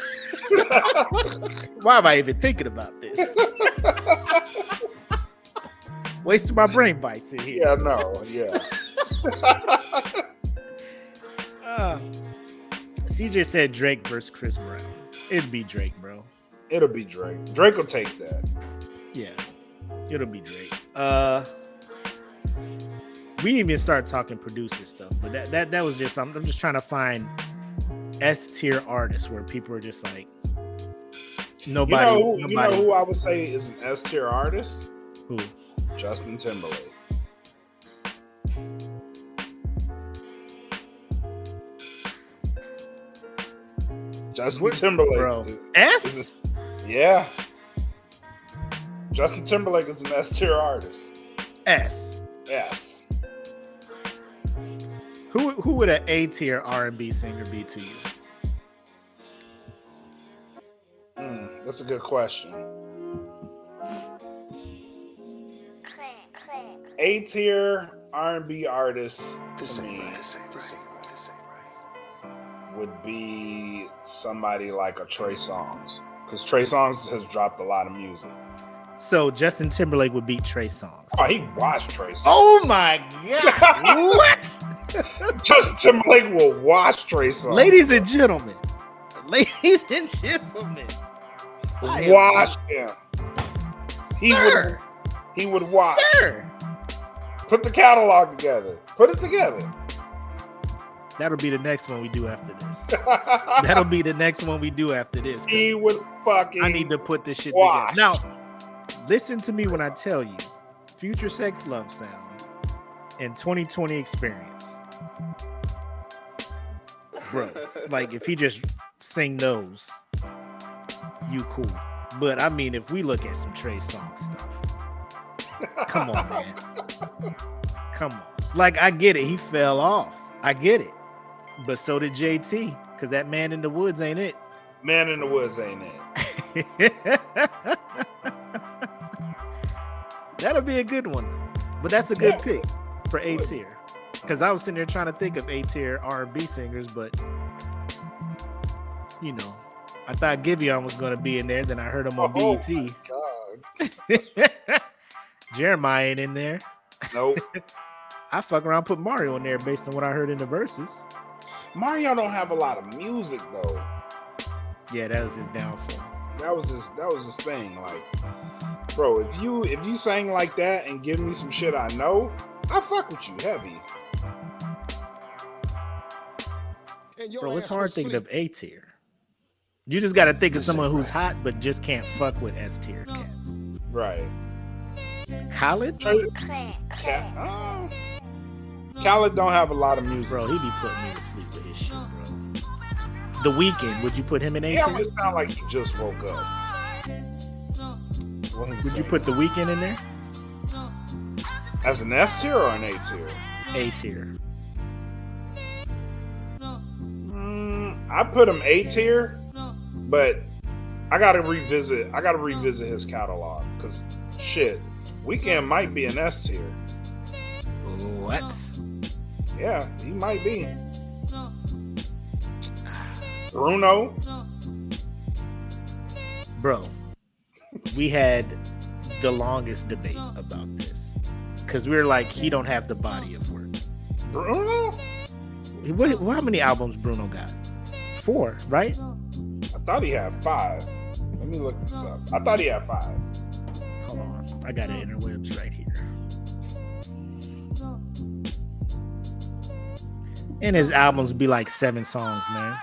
Why am I even thinking about this? Wasting my brain bites in here. Yeah, no, yeah. CJ said Drake versus Chris Brown. It'd be Drake, bro. It'll be Drake. Drake will take that. Yeah, it'll be Drake. We even start talking producer stuff, but that was just I'm just trying to find S tier artists where people are just like nobody. You know who I would say is an S tier artist? Who? Justin Timberlake. Justin Timberlake, bro. S? Yeah. Justin Timberlake is an S tier artist. S. Yes. Who would an A tier R&B singer be to you? That's a good question. A tier R&B artist to me would be somebody like a Trey Songz, because Trey Songz has dropped a lot of music. So Justin Timberlake would beat Trey Songz. Oh, he watched Trey Songz. Oh my god! What? Justin Timberlake will watch Trey Songz. Ladies and gentlemen, watch him. Sir, He would watch. Sir. Put the catalog together. Put it together. That'll be the next one we do after this. That'll be the next one we do after this. 'Cause He would fucking. I need to put this shit watch. together. Now, listen to me when I tell you, Future Sex Love Sounds and 2020 Experience. Bro, like if he just sing those, you cool. But I mean, if we look at some Trey Songz stuff, come on, man. Come on. Like, I get it. He fell off. I get it. But so did JT, because that Man in the Woods ain't it. Man in the Woods ain't it. That'll be a good one, though. But that's a good pick for A tier. Because I was sitting there trying to think of A tier R&B singers, but, you know, I thought Giveon was going to be in there. Then I heard him on BET. My God. Jeremiah ain't in there. Nope. I fuck around, put Mario in there based on what I heard in the verses. Mario don't have a lot of music though. Yeah, that was his downfall. That was his thing. Like, bro, if you sang like that and give me some shit I know, I fuck with you heavy. Bro, it's hard thinking of A tier. You just got to think of someone who's hot but just can't fuck with S tier cats. Right. Khaled? Khaled don't have a lot of music. Bro, he be putting me to sleep with his shit, bro. The Weeknd, would you put him in A He tier? almost sound like he just woke up. Would you put The Weeknd in there? As an S tier or an A tier? A tier. I put him A tier, but I gotta revisit his catalog because shit, Weeknd might be an S tier. What? Yeah, he might be. Bruno. Bro, we had the longest debate about this because we were like, he don't have the body of work. Bruno? How many albums Bruno got? 4, right? I thought he had 5. Let me look this up. I thought he had 5. Hold on, I got it interwebs right here. And his albums be like 7 songs, man.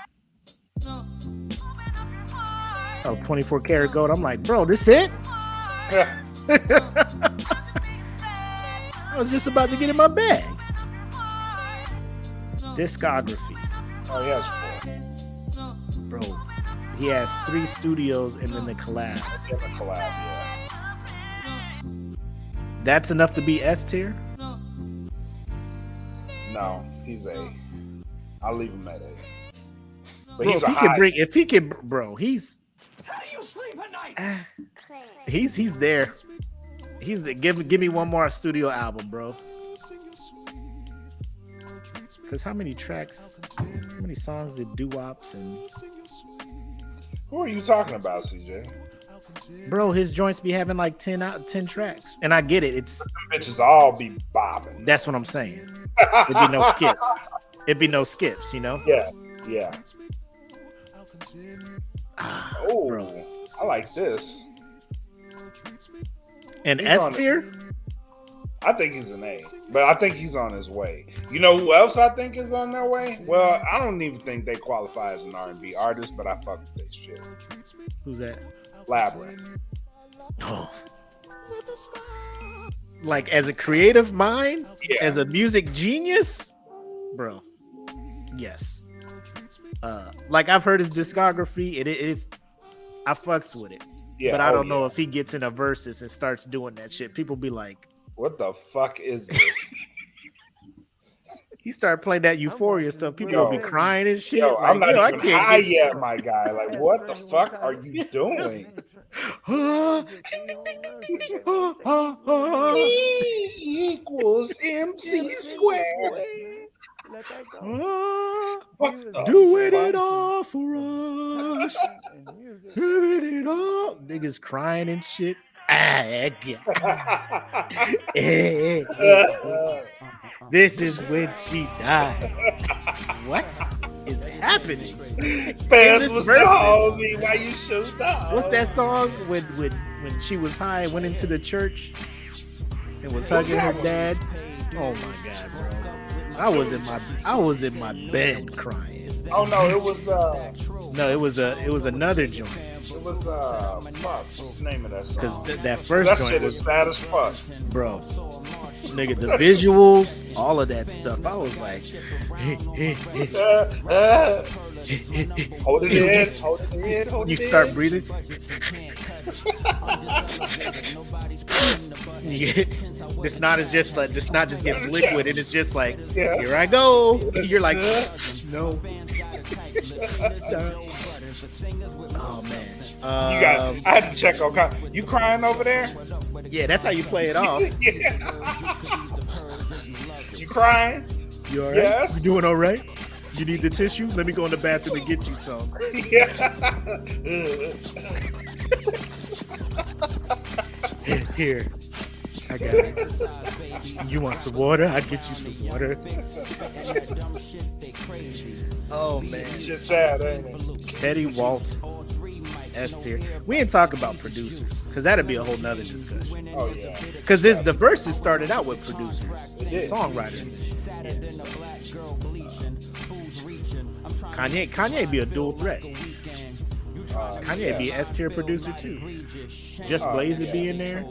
Oh, 24 karat gold. I'm like, bro, this it? I was just about to get in my bag. Discography. Oh, he has 4. Bro, he has 3 studios and then the collab. Yeah, the collab, yeah. That's enough to be S tier? No, he's A. I'll leave him at A. But Bro, he's if a he can high. bring, if he can, bro, he's. How do you sleep at night? He's there. He's the, give me one more studio album, bro. Because how many tracks, how many songs did doo-wops and Who are you talking about, CJ? bro, his joints be having like 10 tracks. And I get it. It's Them bitches all be bobbing. that's what I'm saying. It'd be no skips. It'd be no skips, you know? Yeah, yeah. Oh, bro. I like this. And He's S on it. tier? I think he's an A, but I think he's on his way. You know who else I think is on their way? Well, I don't even think they qualify as an R&B artist, but I fuck with this shit. Who's that? Labyrinth. Oh. Like as a creative mind, Yeah. as a music genius, bro. Yes. Like I've heard his discography, it's I fucks with it. Yeah, But I don't know if he gets in a versus and starts doing that shit. People be like, what the fuck is this? he started playing that Euphoria stuff. People will be crying and shit. Yo, like, I'm not yo, I even can't high get- yet, my guy. Like, what the fuck are you doing? E equals MC squared. What the Doing fuck? it all for us. Doing it all. Niggas crying and shit. This is when she dies. What is happening? Fast this was verse the is- homie. Why you shoot up? What's that song when she was high and went into the church and was hugging her dad? Oh my god, bro! I was in my bed crying. Oh no, it was No, it was another joint fuck. What's the name of that song? because that first That joint shit was is sad as fuck. bro. Nigga, the visuals, all of that stuff. I was like, Hold it in, hold it in, hold you it start in. breathing. The snot is just like the snot just gets liquid and it's just like, Yeah. here I go. You're like, no. Stop. Oh man. You got. I had to check on. You crying over there? Yeah, that's how you play it off. You crying? You all right? Yes. You doing all right? You need the tissue? Let me go in the bathroom and get you some. Yeah. Here. I got it. You want some water? I'll get you some water. Oh man. It's just sad, ain't it? Teddy Walton. S tier. We ain't talk about producers, because that'd be a whole nother discussion. Oh yeah. Because the verses started out with producers, did. songwriters and shit. Yeah, so, Kanye be a dual threat. Kanye be an S tier producer too. Just Blaze would be in there.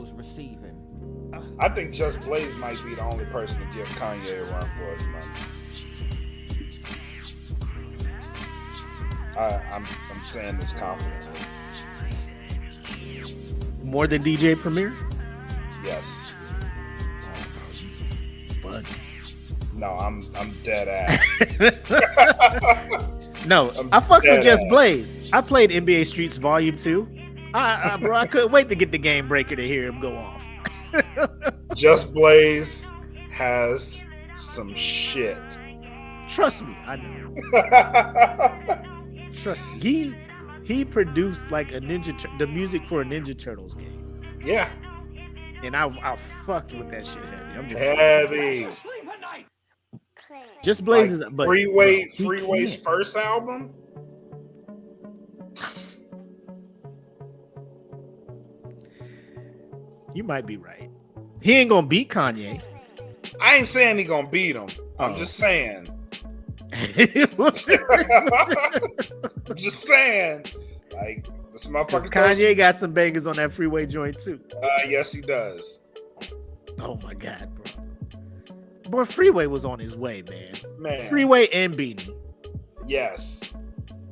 I think Just Blaze might be the only person to give Kanye a run for his money. I'm saying this confidently. More than DJ Premier? Yes. But No, I'm dead ass. no, I fucks with Just Blaze. I played NBA Streets Volume 2. Bro, I couldn't wait to get the game breaker to hear him go off. Just Blaze has some shit. Trust me, I know. Trust me. He produced like the music for a Ninja Turtles game. Yeah. And I fucked with that shit heavy. I'm just Heavy. Sleep at night. Just Blaze is Like but Freeway's he Freeway's can't. first album. You might be right. He ain't gonna beat Kanye. I ain't saying he gonna beat him. I'm Oh. just saying. I'm just saying. Like this motherfucker. Kanye got some bangers on that Freeway joint too. Yes, he does. Oh my god, bro. Boy, Freeway was on his way, man. Man. Freeway and Beanie. Yes.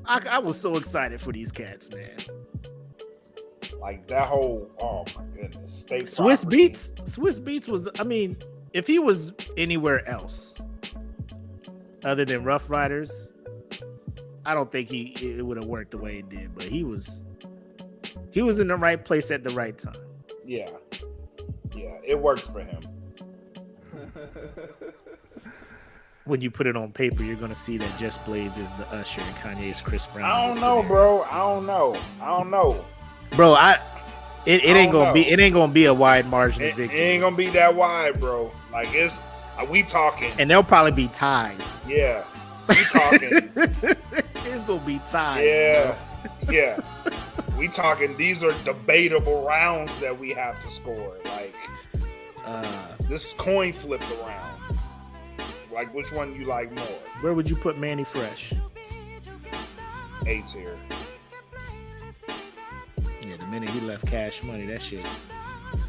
I was so excited for these cats, man. Like that whole, oh my goodness. State Swiss property. Beats was, I mean, if he was anywhere else other than Rough Riders, I don't think it would have worked the way it did. But he was in the right place at the right time. Yeah. Yeah, it worked for him. When you put it on paper, you're gonna see that Just Blaze is the Usher and Kanye is Chris Brown. I don't know, bro. I don't know. Bro, it ain't don't gonna be a wide margin of It victory. ain't gonna be that wide, bro. Like it's we talking. And there'll probably be ties. Yeah. We talking. It's gonna be ties. Yeah. Yeah. We talking these are debatable rounds that we have to score. Like this coin flipped around. Like which one you like more? Where would you put Manny Fresh? A tier. Yeah, the minute he left Cash Money, that shit.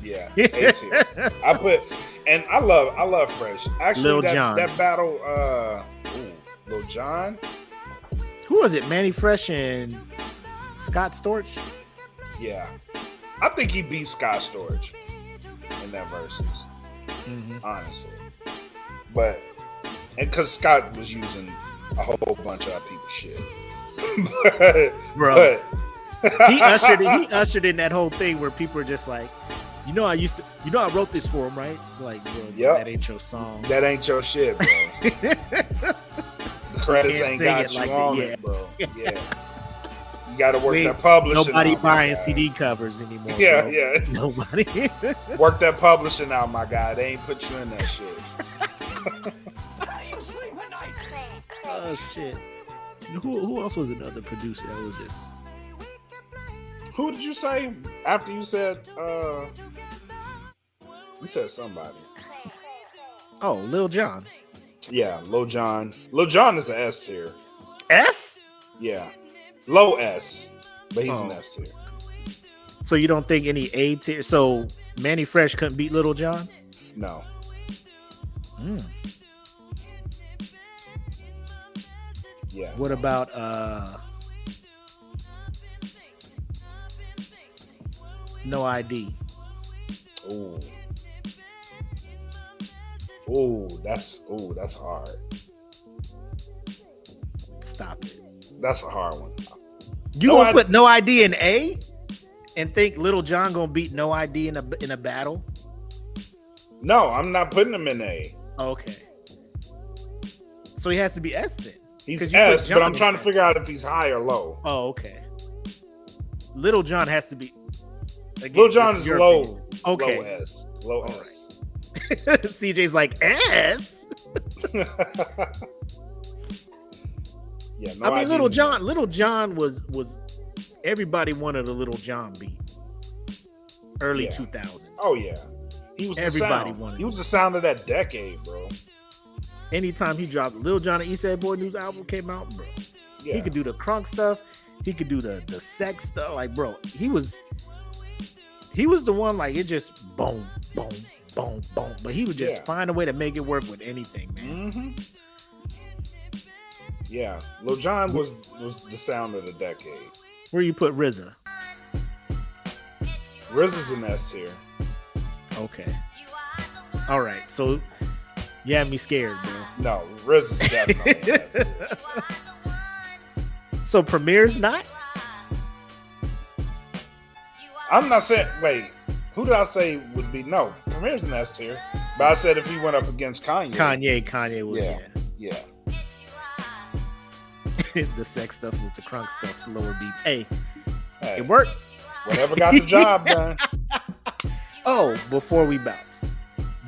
Yeah, A tier. I love Fresh. Actually, Lil Jon. that battle, Lil Jon. Who was it? Manny Fresh and Scott Storch? Yeah, I think he beat Scott Storch in that Versuz. Honestly, but because Scott was using a whole bunch of other people's shit, Bro. He ushered in that whole thing where people are just like, I wrote this for him, right? Like, bro, Yep. that ain't your song. that ain't your shit, bro. The credits Can't ain't sing got it you like on that, it, bro. Yeah, you got to work Wait, that publishing. Nobody out, my buying guy. CD covers anymore. Yeah, bro. yeah. Nobody. Work that publishing out, my guy. They ain't put you in that shit. How do you sleep at night? Oh shit. Who else was another producer that was just? Who did you say after you said you said somebody? Oh, Lil Jon. Yeah, Lil Jon. Lil Jon is an S tier. S? Yeah. Low S. But he's an Oh. S tier. So you don't think any A tier? So Manny Fresh couldn't beat Little John? No. Yeah. What about No ID? That's hard. Stop it. That's a hard one. You No gonna ID. put No ID in A and think Little John gonna beat No ID in a battle? No, I'm not putting him in A. Okay. So he has to be S then. He's 'Cause you put S, but John I'm in trying to there. figure out if he's high or low. Oh, okay. Little John has to be. Again, Lil Jon this is your low. opinion. Okay. Low S. Low All S. CJ's like S. Yeah, no I mean, ID Little is John. S. Little John was everybody wanted a Little John beat. Early Yeah. 2000s. Oh yeah, he was Everybody the sound. wanted He was it. the sound of that decade, bro. Anytime he dropped Lil Jon and East Side Boy News album came out, bro. Yeah, He could do the crunk stuff. He could do the sex stuff. Like, bro, he was the one. Like, it just boom, boom, boom, boom. But he would just Yeah. find a way to make it work with anything, man. Mm-hmm. Yeah, Lil Jon was the sound of the decade. Where you put RZA? RZA's an S tier. Okay. All right. So you had me scared, bro. No, RZA's definitely an S tier. So Premier's not? I'm not saying. Wait, who did I say would be? No, Premier's an S tier. But I said if he went up against Kanye. Kanye was Yeah. the sex stuff with the crunk stuff, slower beat. Hey, Hey, it worked. whatever got the job done. Oh, before we bounce,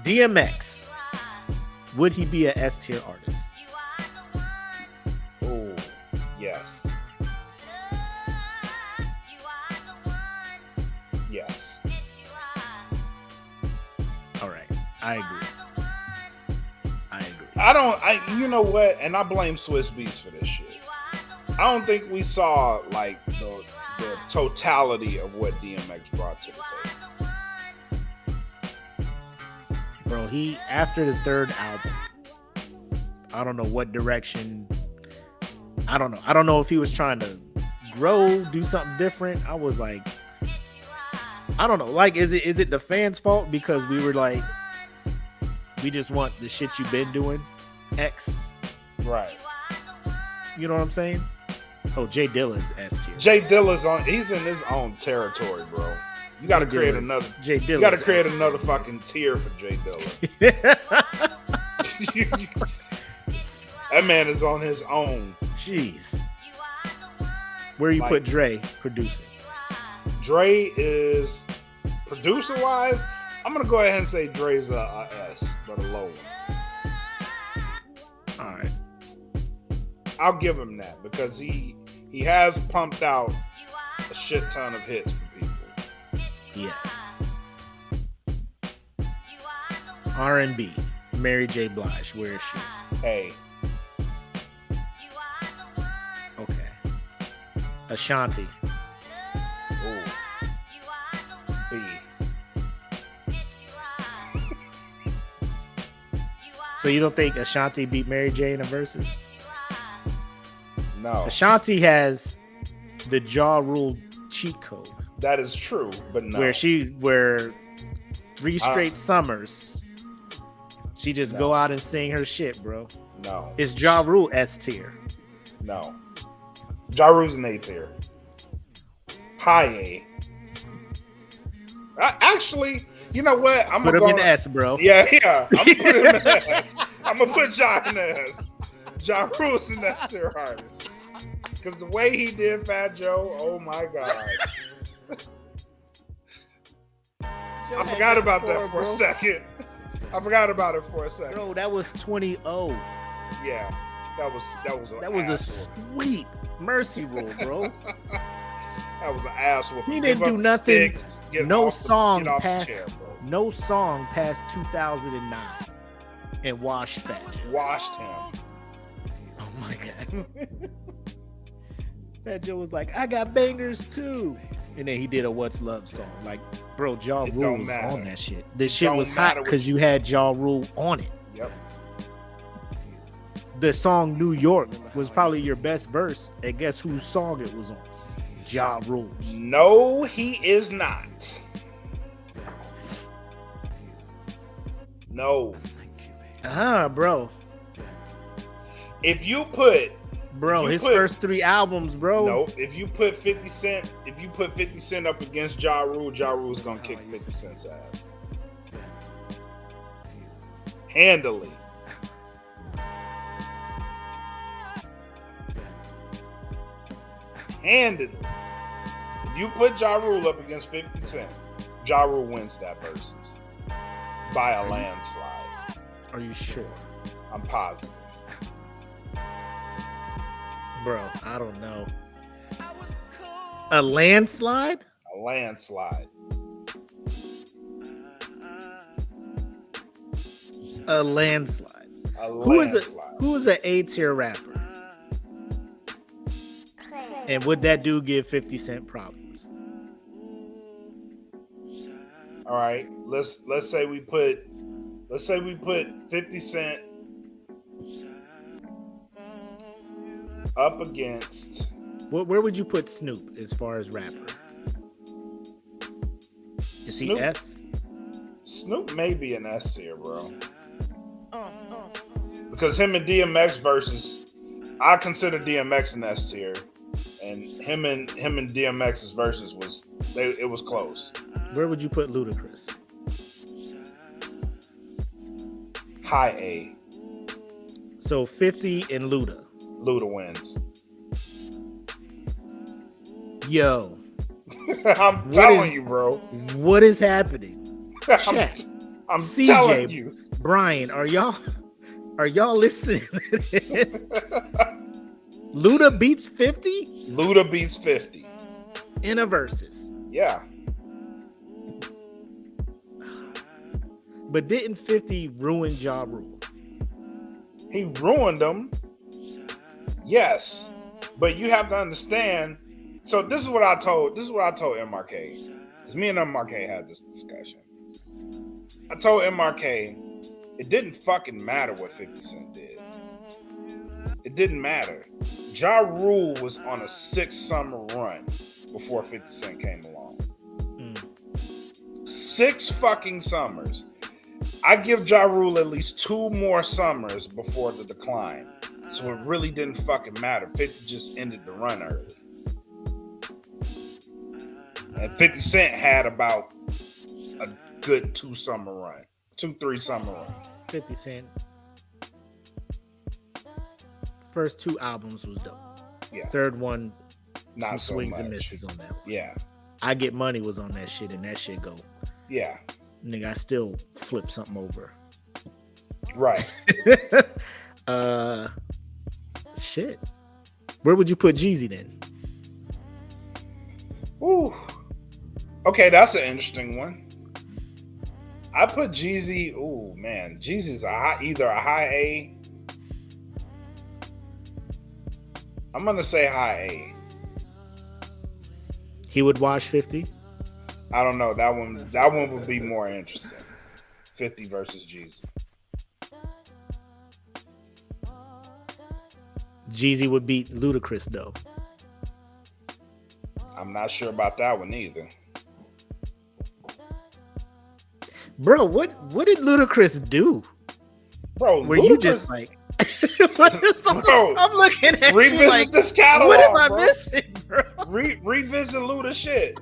DMX, would he be a S tier artist? Oh, yes. Yes. I agree. You know what? And I blame Swiss Beats for this shit. I don't think we saw like the totality of what DMX brought to the table. Bro, he after the third album, I don't know what direction. I don't know. I don't know if he was trying to grow, do something different. I was like, I don't know. Like, is it the fans' fault because we were like, we just want the shit you've been doing, X, Right. you know what I'm saying? Oh, Jay Dilla's S tier. Jay Dilla's he's in his own territory, bro. You got to create another. Jay Dilla's You got to create S tier. another fucking tier for Jay Dilla. That man is on his own. Jeez. Where you Like- put Dre producing? Dre is producer wise. I'm gonna go ahead and say Dre's a S, but a low one. All right. I'll give him that because he has pumped out a shit ton of hits for people. Yes. R&B. Mary J. Blige. Where is she? Hey, Okay. Ashanti. ooh, B. So you don't think Ashanti beat Mary J in the verses? No, Ashanti has the Ja Rule cheat code that is true, but no. where 3 straight summers she just go out and sing her shit, bro. No, It's Ja Rule S tier. no. Ja Rule's an A tier. High A. Actually, you know what? I'm Put gonna him in go. the S, bro. Yeah. I'm gonna put him in the S. I'm gonna put Ja in the S. Ja Rule's an S tier artist. Because the way he did Fat Joe, oh my god. I forgot about that for a second. I forgot about it for a second. Bro, that was 20-0. Yeah, that was That was a ass whooping. sweet mercy rule, bro. That was an ass whooping. He Give didn't up do the nothing. sticks, get No off the- song get off the past chair, bro. no song past 2009 and washed Fat Joe. Washed him. Oh my god. Fat Joe was like, I got bangers too. And then he did a What's Love song. Like, bro, Ja It Rule don't was matter. on that shit. This shit don't was matter hot because you had Ja Rule on it. Yep. The song New York was probably your best verse. And guess whose song it was on? Ja Rule's. No, he is not. No. Bro. If you put Bro, You his put- first 3 albums, bro. nope, if you put 50 Cent up against Ja Rule's gonna kick 50 Cent's ass. Handily. Handily. If you put Ja Rule up against 50 Cent, Ja Rule wins that versus by a landslide. Are you sure? I'm positive. Bro, I don't know. A landslide? A landslide. A landslide. A Who is landslide. an A tier rapper? And would that dude give 50 Cent problems? All right, let's say we put 50 Cent up against Where would you put Snoop as far as rapper? Is he Snoop? S? Snoop may be an S tier, bro. Because him and DMX versus, I consider DMX an S tier, and him and DMX's versus it was close. Where would you put Ludacris? High A. So 50 and Luda. Luda wins. Yo, I'm What telling is- you, bro. what is happening? I'm, Chat. I'm CJ. telling you. Brian, are y'all listening to this? Luda beats 50 Luda beats 50. in a versus. Yeah. But didn't 50 ruin Ja Rule? He ruined them. Yes. But you have to understand. So this is what I told MRK. Because me and MRK had this discussion. I told MRK it didn't fucking matter what 50 Cent did. It didn't matter. Ja Rule was on a 6-summer run before 50 Cent came along. 6 fucking summers. I give Ja Rule at least 2 more summers before the decline. So it really didn't fucking matter. 50 just ended the run early. And 50 Cent had about a good 3 summer run. 50 Cent. First 2 albums was dope. Yeah. Third one, Not some so swings much. and misses on that one. Yeah. I Get Money was on that shit, and that shit go. Yeah. Nigga, I still flip something over. Right. Shit. Where would you put Jeezy then? Ooh. Okay, that's an interesting one. I put Jeezy. Ooh, man, Jeezy's either a high A. I'm gonna say high A. He would wash 50. I don't know. That one would be more interesting. 50 versus Jeezy. Jeezy would beat Ludacris though. I'm not sure about that one either. Bro, what did Ludacris do? Bro, Were you just like Bro, I'm looking at revisit you like this catalog. what am I bro. missing, bro? Revisit Luda shit.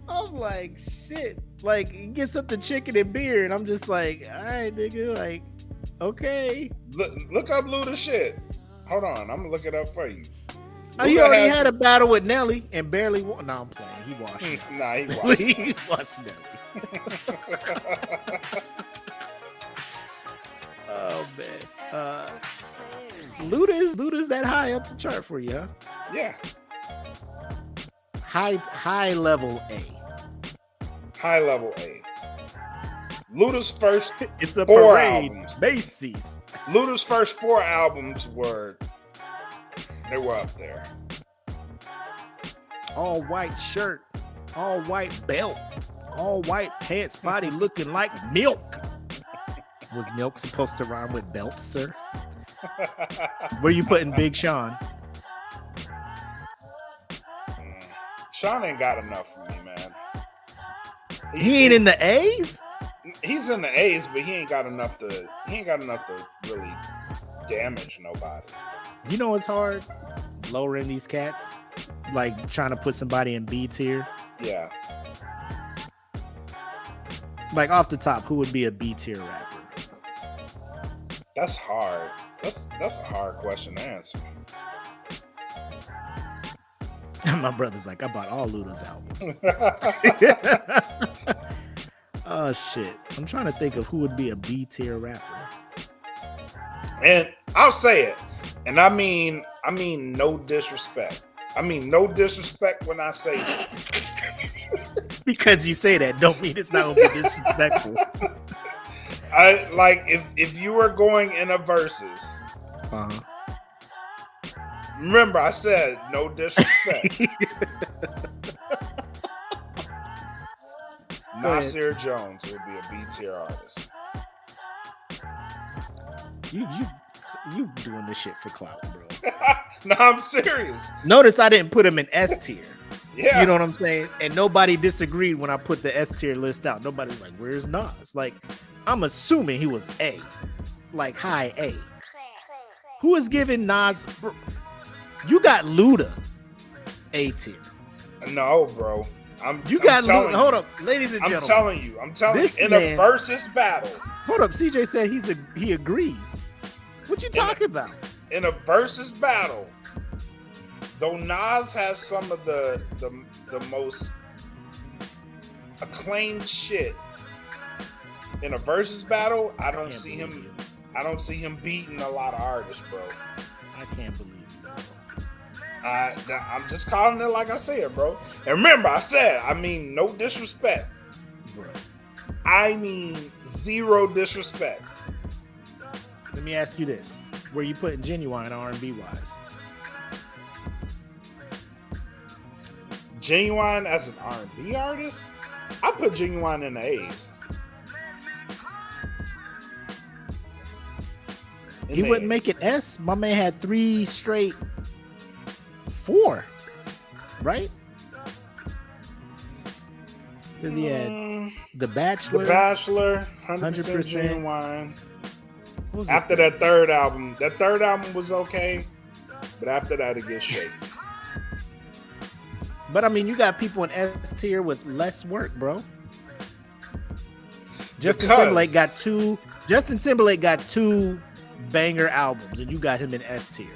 I'm like, shit. Like, he gets up the chicken and beer, and I'm just like, all right, nigga, like, okay. Look up Luda shit. Hold on, I'm gonna look it up for you. Oh, he Luda already has had a battle with Nelly and barely won. No, I'm playing. He washed Nelly. Nah, he wasn't. He washed Nelly. Oh, man. Luda's that high up the chart for you, huh? Yeah. High level A. High level A. Luda's first It's a 4 parade. albums. Macy's. Luda's first 4 albums were up there. All white shirt, all white belt, all white pants, body looking like milk. Was milk supposed to rhyme with belt, sir? Where you putting Big Sean? Sean ain't got enough for me, man. He ain't in the A's? He's in the A's, but he ain't got enough to really damage nobody. You know what's hard? Lowering these cats. Like trying to put somebody in B tier. Yeah. Like off the top, who would be a B tier rapper? That's hard. That's a hard question to answer. My brother's like, I bought all Luda's albums. Oh shit. I'm trying to think of who would be a B tier rapper. And I'll say it. And I mean no disrespect. I mean no disrespect when I say this. Because you say that don't mean it's not gonna be disrespectful. I like if you were going in a versus. Uh-huh. Remember, I said no disrespect. Nasir Jones would be a B tier artist. You doing this shit for clout, bro. No, I'm serious. Notice I didn't put him in S tier. Yeah. You know what I'm saying? And nobody disagreed when I put the S tier list out. Nobody was like, where's Nas? Like, I'm assuming he was A. Like high A. Who is giving Nas? You got Luda A tier. No, bro. You got Luda. Hold up, ladies and gentlemen. I'm telling This you, in man- a versus battle. Hold up, CJ said he agrees. What you talking about? In a versus battle, though Nas has some of the most acclaimed shit in a versus battle, I don't see him beating a lot of artists, bro. I can't believe it. I'm just calling it like I said, bro. And remember, I said, I mean no disrespect. Bro. I mean, zero disrespect. Let me ask you this: where you putting Genuine R&B wise? Genuine as an R&B artist, I put Genuine in the A's. He wouldn't make it S. My man had 3 straight 4, right? Because he had The Bachelor. The Bachelor, 100% Genuine. After that third album was okay, but after that it gets shaky. But I mean, you got people in S tier with less work, bro. Justin Timberlake got 2 banger albums, and you got him in S tier.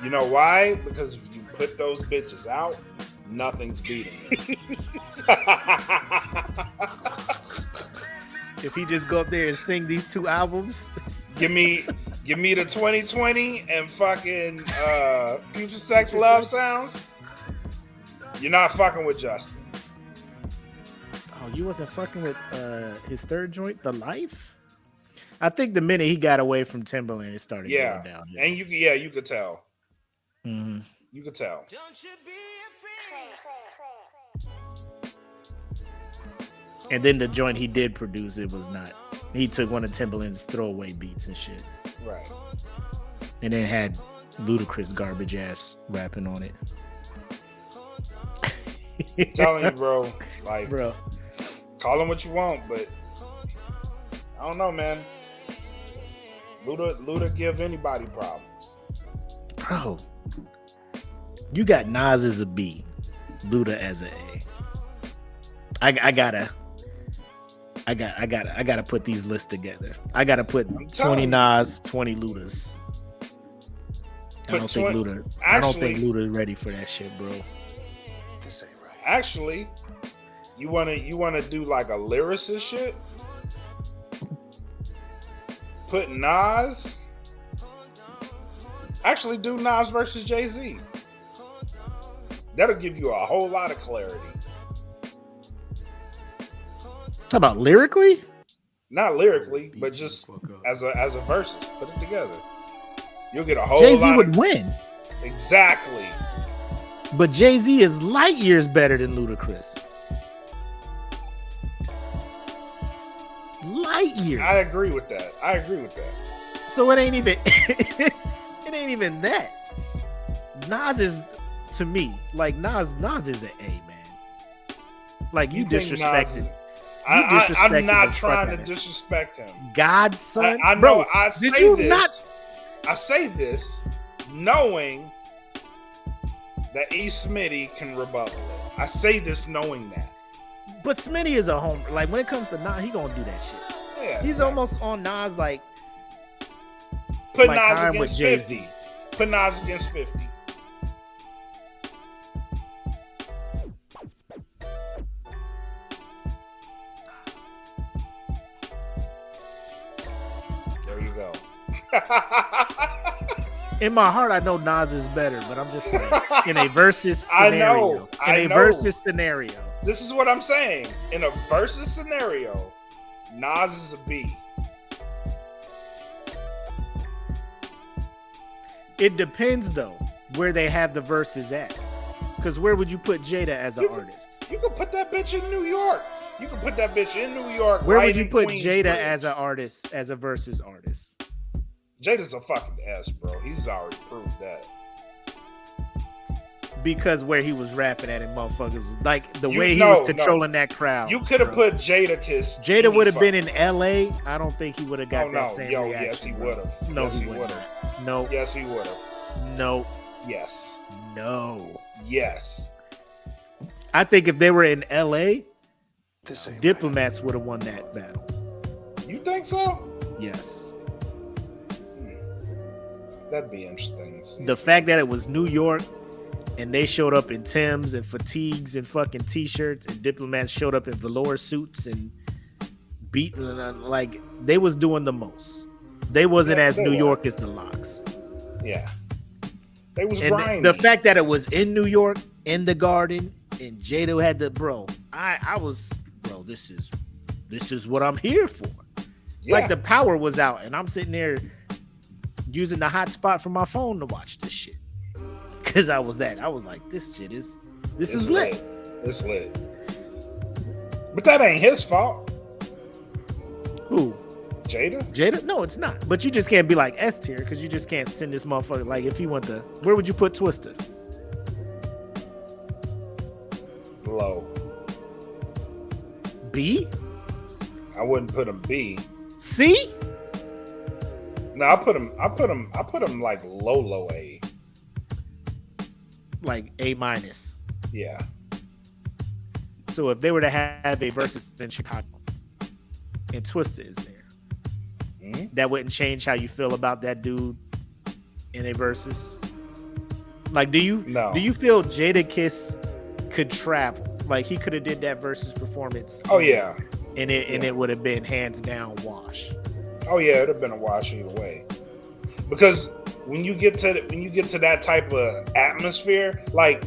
You know why? Because if you put those bitches out, nothing's beating it. If he just go up there and sing these 2 albums, give me the 2020 and fucking Future Sex Love Sounds. You're not fucking with Justin. Oh, you wasn't fucking with his third joint, The Life? I think the minute he got away from Timberland, it started going down. Yeah. And you could tell. Mm-hmm. You could tell. And then the joint he did produce, it was not. He took one of Timberland's throwaway beats and shit. Right. And then had ludicrous garbage ass rapping on it. I'm telling you, bro. Like, bro, call him what you want, but I don't know, man. Luda give anybody problems. Bro, you got Nas as a B, Luda as a A. I gotta put these lists together. I gotta put 20 Nas, 20 Ludas. I don't think Luda is ready for that shit, bro. Actually, you wanna do like a lyricist shit? Put Nas. Actually, do Nas versus Jay-Z. That'll give you a whole lot of clarity. Talk about lyrically? Not lyrically, but just as a versus. Put it together. You'll get a whole Jay-Z lot. would win. Exactly. But Jay-Z is light years better than Ludacris. Light years. I agree with that. So it ain't even that. Nas is, to me, like Nas is an A, man. Like you disrespected. I'm not trying to disrespect him. Godson. I know. Bro, I say this knowing that E. Smitty can rebuttal it. I say this knowing that. But Smitty is a homer. Like when it comes to Nas, he gonna do that shit. Yeah, he's almost on Nas like put like Nas against with Jay-Z. 50. Put Nas against 50. There you go. In my heart, I know Nas is better, but I'm just like in a versus scenario. I know. Versus scenario. This is what I'm saying. In a versus scenario, Nas is a B. It depends though where they have the verses at. Because where would you put Jada as an artist? You could put that bitch in New York. Where right would you put Queensbridge. Jada as an artist, as a versus artist? Jada's a fucking S, bro. He's already proved that. Because where he was rapping at it, motherfuckers was like the way he was controlling that crowd. You could have put Jada Kiss. Jada would have been in LA. I don't think he would have got that same reaction. Yes, he would have. No, yes, he would have. No. Yes, he would have. No. Yes. No. Yes. I think if they were in LA, Diplomats would have won that battle. You think so? Yes. That'd be interesting to see. The fact that it was New York and they showed up in Timbs and fatigues and fucking t-shirts, and Diplomats showed up in velour suits and beating, like they was doing the most. They wasn't as New York as the Locks. Yeah. They was and grinding. The fact that it was in New York, in the Garden, and Jada had the I was, bro, this is this is what I'm here for. Yeah. Like the power was out, and I'm sitting there using the hotspot from my phone to watch this shit. Cause I was like, this is lit. It's lit. But that ain't his fault. Who? Jada? No, it's not. But you just can't be like S tier because you just can't send this motherfucker. Like if you want where would you put Twister? Low. B? I wouldn't put him B. C? No, I put him like low A. Like A minus. Yeah. So if they were to have a versus in Chicago and Twista is there, that wouldn't change how you feel about that dude in a versus. Like, do you feel Jadakiss could travel? Like he could have did that versus performance. Oh yeah. And it would have been hands down wash. Oh yeah, it'd have been a wash either way. Because when you get to that type of atmosphere, like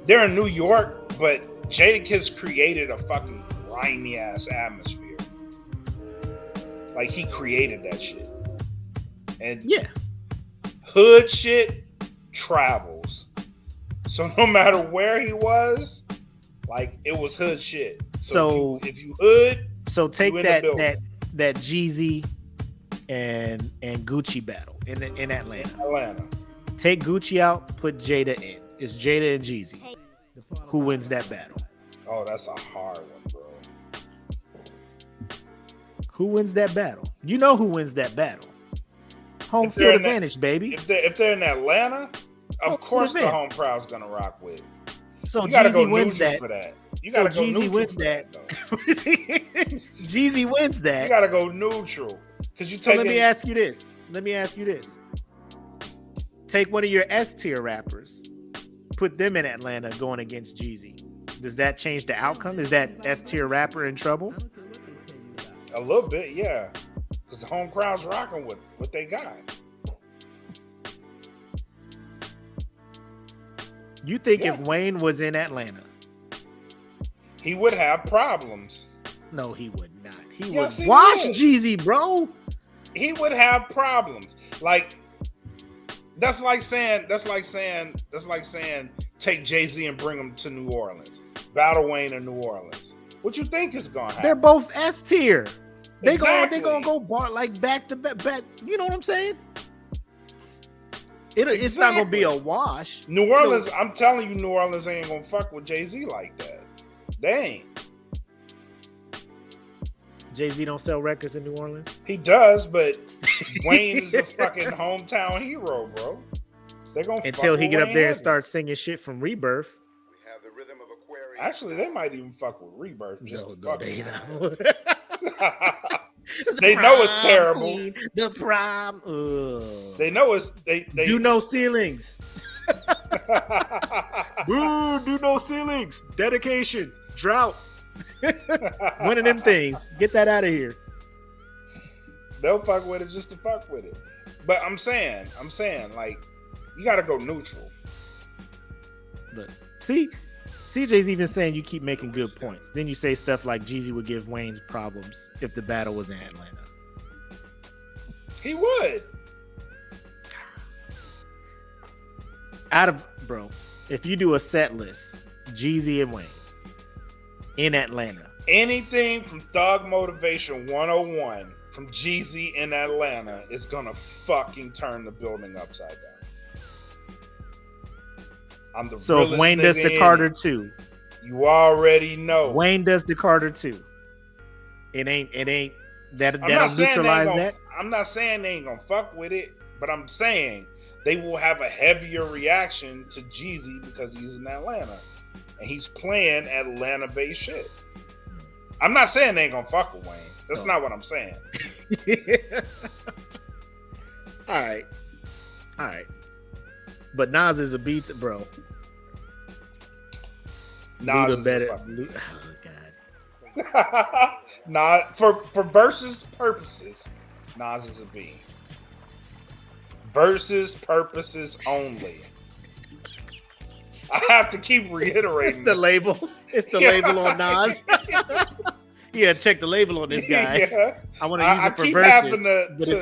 they're in New York, but Jadakiss created a fucking grimy ass atmosphere. Like he created that shit. And yeah, hood shit travels. So no matter where he was, like it was hood shit. So if you hood, so take that Jeezy and Gucci battle in Atlanta. Take Gucci out, put Jada in. It's Jada and Jeezy. Who wins that battle? Oh, that's a hard one, bro. Who wins that battle? You know who wins that battle. Home field advantage, baby. If they're in Atlanta, of course the home crowd's gonna rock with. So you gotta Jeezy go wins that. For that. You So gotta go Jeezy wins that. Jeezy wins that. You gotta go neutral. Because you take. So let me ask you this. Take one of your S tier rappers, put them in Atlanta going against Jeezy. Does that change the outcome? Is that S tier rapper in trouble? A little bit, yeah. Because the home crowd's rocking with what they got. You think if Wayne was in Atlanta, he would have problems? No, he would not. He would wash Jeezy, bro. He would have problems. Like that's like saying take Jay-Z and bring him to New Orleans. Battle Wayne in New Orleans. What you think is gonna happen? They're both S tier. They exactly. gonna go bar like back to back. You know what I'm saying? It's not gonna be a wash. New Orleans, I'm telling you, New Orleans ain't gonna fuck with Jay-Z like that. They ain't. Jay-Z don't sell records in New Orleans? He does, but Wayne is a fucking hometown hero, bro. They're gonna until he get up there and start singing shit from Rebirth. We have the rhythm of Aquarius. Actually, they might even fuck with Rebirth just to fuck they with They know it's terrible. The prom. They know it's they do no ceilings. Boo, do no ceilings. Dedication. Drought. One of them things. Get that out of here. They'll fuck with it just to fuck with it. But I'm saying, like, you gotta go neutral. Look, see, CJ's even saying you keep making good points. Then you say stuff like Jeezy would give Wayne's problems if the battle was in Atlanta. He would. Bro, if you do a set list, Jeezy and Wayne in Atlanta. Anything from Thug Motivation 101 from Jeezy in Atlanta is gonna fucking turn the building upside down. So if Wayne does the Carter 2, you already know. Wayne does the Carter 2. It ain't that'll neutralize that. I'm not saying they ain't gonna fuck with it, but I'm saying they will have a heavier reaction to Jeezy because he's in Atlanta and he's playing Atlanta-based shit. I'm not saying they ain't gonna fuck with Wayne. That's not what I'm saying. All right. But Nas is a beat, bro. Nas is better. Oh God. Nah, for versus purposes, Nas is a B. Versus purposes only. I have to keep reiterating. It's the label. It's the label on Nas. Yeah, check the label on this guy. Yeah. I want to use it for keep verses, having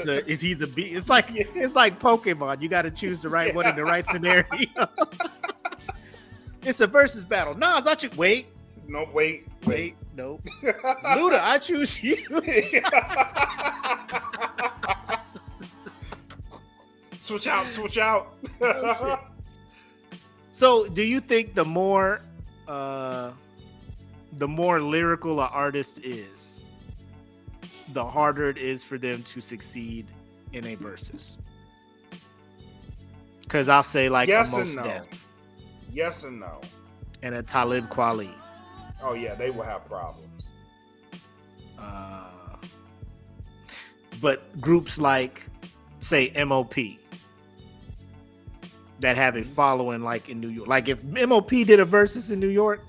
but he's a beat. It's like it's like Pokemon. You got to choose the right one in the right scenario. It's a versus battle. Nas, I choose. Wait, No, wait. nope. Luda, I choose you. Switch out. Oh, so, do you think the more lyrical an artist is, the harder it is for them to succeed in a versus? Because I'll say like Yes a and Mos no. Def Yes and no. and a Talib Kweli. Oh yeah, they will have problems. But groups like, say, MOP that have a following like in New York. Like if MOP did a versus in New York,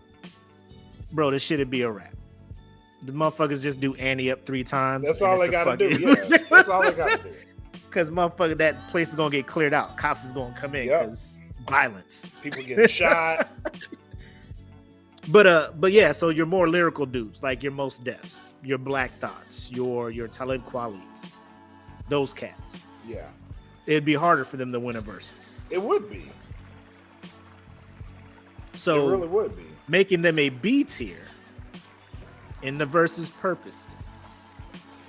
bro, this shit'd be a wrap. The motherfuckers just do Annie up 3 times. That's all they gotta do. Yeah. That's all they gotta do. Because motherfucker, that place is gonna get cleared out. Cops is gonna come in because violence. People getting shot. But yeah, so your more lyrical dudes, like your Mos Defs, your Black Thoughts, your Talib Kwalis, those cats. Yeah. It'd be harder for them to win a versus. It would be. So It really would be. making them a B tier in the versus purposes,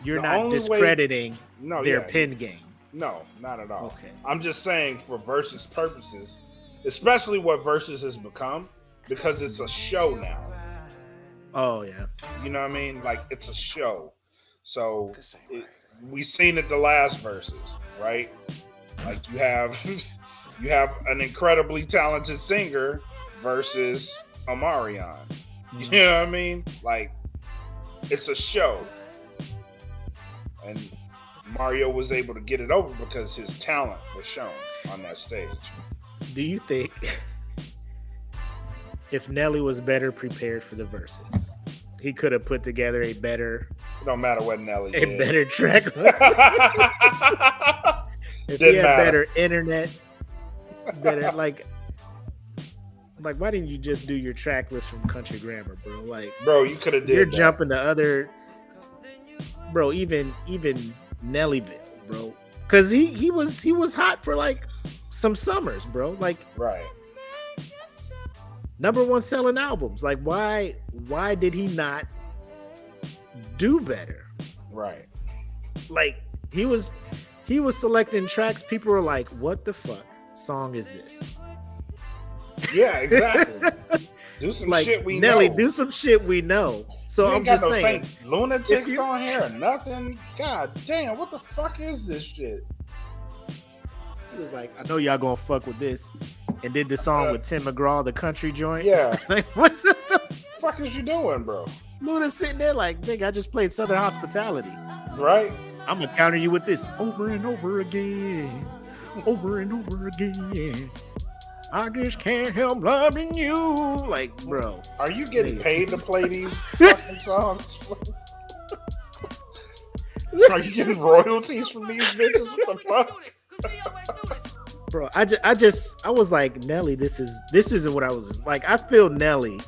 you're The not only way- discrediting No, their yeah. pen game. No, not at all. Okay. I'm just saying for versus purposes, especially what versus has become, because it's a show now. Oh yeah. You know what I mean? Like it's a show. So we seen it the last verses, right? Like you have an incredibly talented singer versus Omarion. You know what I mean? Like it's a show. And Mario was able to get it over because his talent was shown on that stage. Do you think if Nelly was better prepared for the verses, he could have put together a better It don't matter what Nelly did. track? If he Didn't had matter. better internet, better like why didn't you just do your track list from Country Grammar, bro? Like, Bro, you could have did you're that. jumping to other, bro. Even Nellyville, bro, because he was hot for like some summers, bro. Like Right. #1 selling albums. Like, why did he not do better? Right. Like he was selecting tracks. People were like, "What the fuck song is this?" Yeah, exactly. Do some Like, shit we Nelly, know. do some shit we know. So You I'm ain't got just no saying, Saint Lunatics if you- on here or nothing. God damn, what the fuck is this shit? he was like, "I know y'all gonna fuck with this," and did the song with Tim McGraw, the country joint. Yeah. Like, what's the Fuck is you doing, bro? Luda's sitting there like, "Nigga, I just played Southern Hospitality. Right? I'm gonna counter you with this over and over again, over and over again. I just can't help loving you." Like, bro, Are you getting Yeah. paid to play these fucking songs? Are you getting royalties from these bitches? What the fuck? bro, I was like, Nelly, this isn't what I was like. I feel Nelly,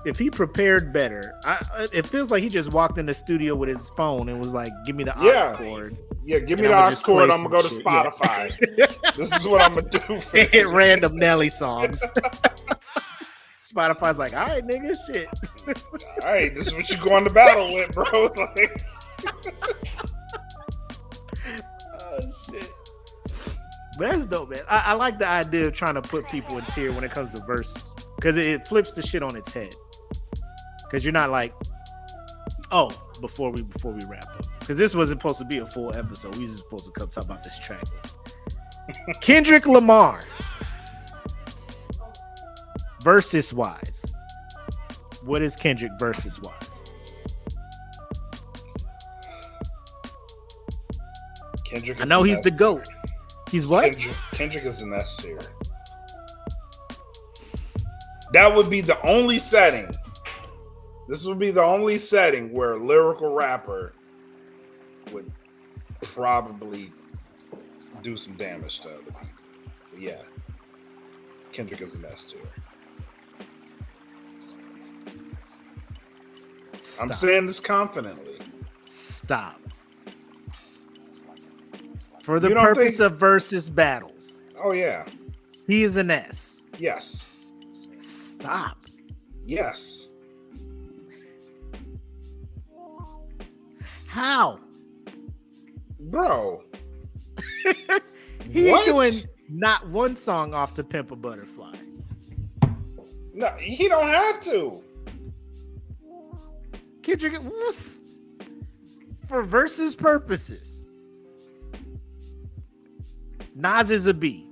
if he prepared better, it feels like he just walked in the studio with his phone and was like, "Give me the Yeah. aux cord." Yeah, give me And the I'ma aux just cord. play I'm gonna go to some shit, yeah. Spotify. This is what I'm gonna do. For Hit this. random Nelly songs. Spotify's like, "All right, nigga, shit." All right, this is what you going to battle with, bro. Like, Oh shit. But that's dope, man. I like the idea of trying to put people in tier when it comes to verses, because it flips the shit on its head. Because you're not like, oh, before we wrap up, because this wasn't supposed to be a full episode. We was supposed to come talk about this track list. Kendrick Lamar, versus wise. What is Kendrick versus wise? Kendrick. I know he's the GOAT. He's what? Kendrick is in S tier. That would be the only setting. This would be the only setting where a lyrical rapper would probably do some damage to other people. But yeah, Kendrick is in S tier. I'm saying this confidently. Stop. For the You don't purpose think- of versus battles, Oh yeah. he is an S. Yes. Stop. Yes. How? Bro. He ain't What? doing not one song off to Pimp a Butterfly. No, he don't have to. Kendrick, for versus purposes, Nas is a B.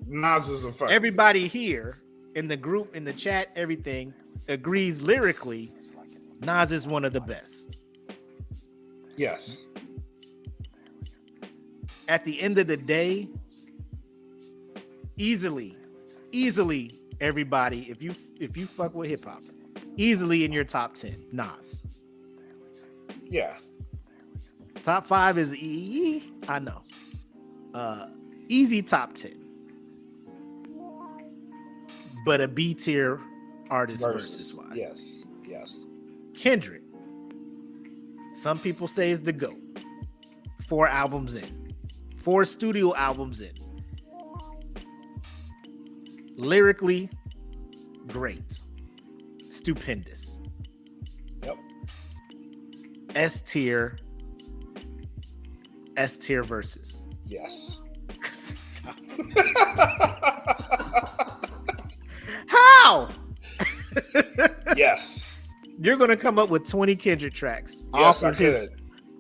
Nas is a fuck. Everybody here in the group, in the chat, everything agrees lyrically, Nas is one of the best. Yes. At the end of the day, easily, everybody, if you fuck with hip hop, easily in your top 10, Nas. Yeah. Top 5 is I know. Easy top 10. But a B tier artist versus wise. Yes. Yes. Kendrick. Some people say is the GOAT. 4 albums in. 4 studio albums in. Lyrically, great. Stupendous. Yep. S tier versus. Yes. How? Yes. You're gonna come up with 20 Kendrick tracks Yes,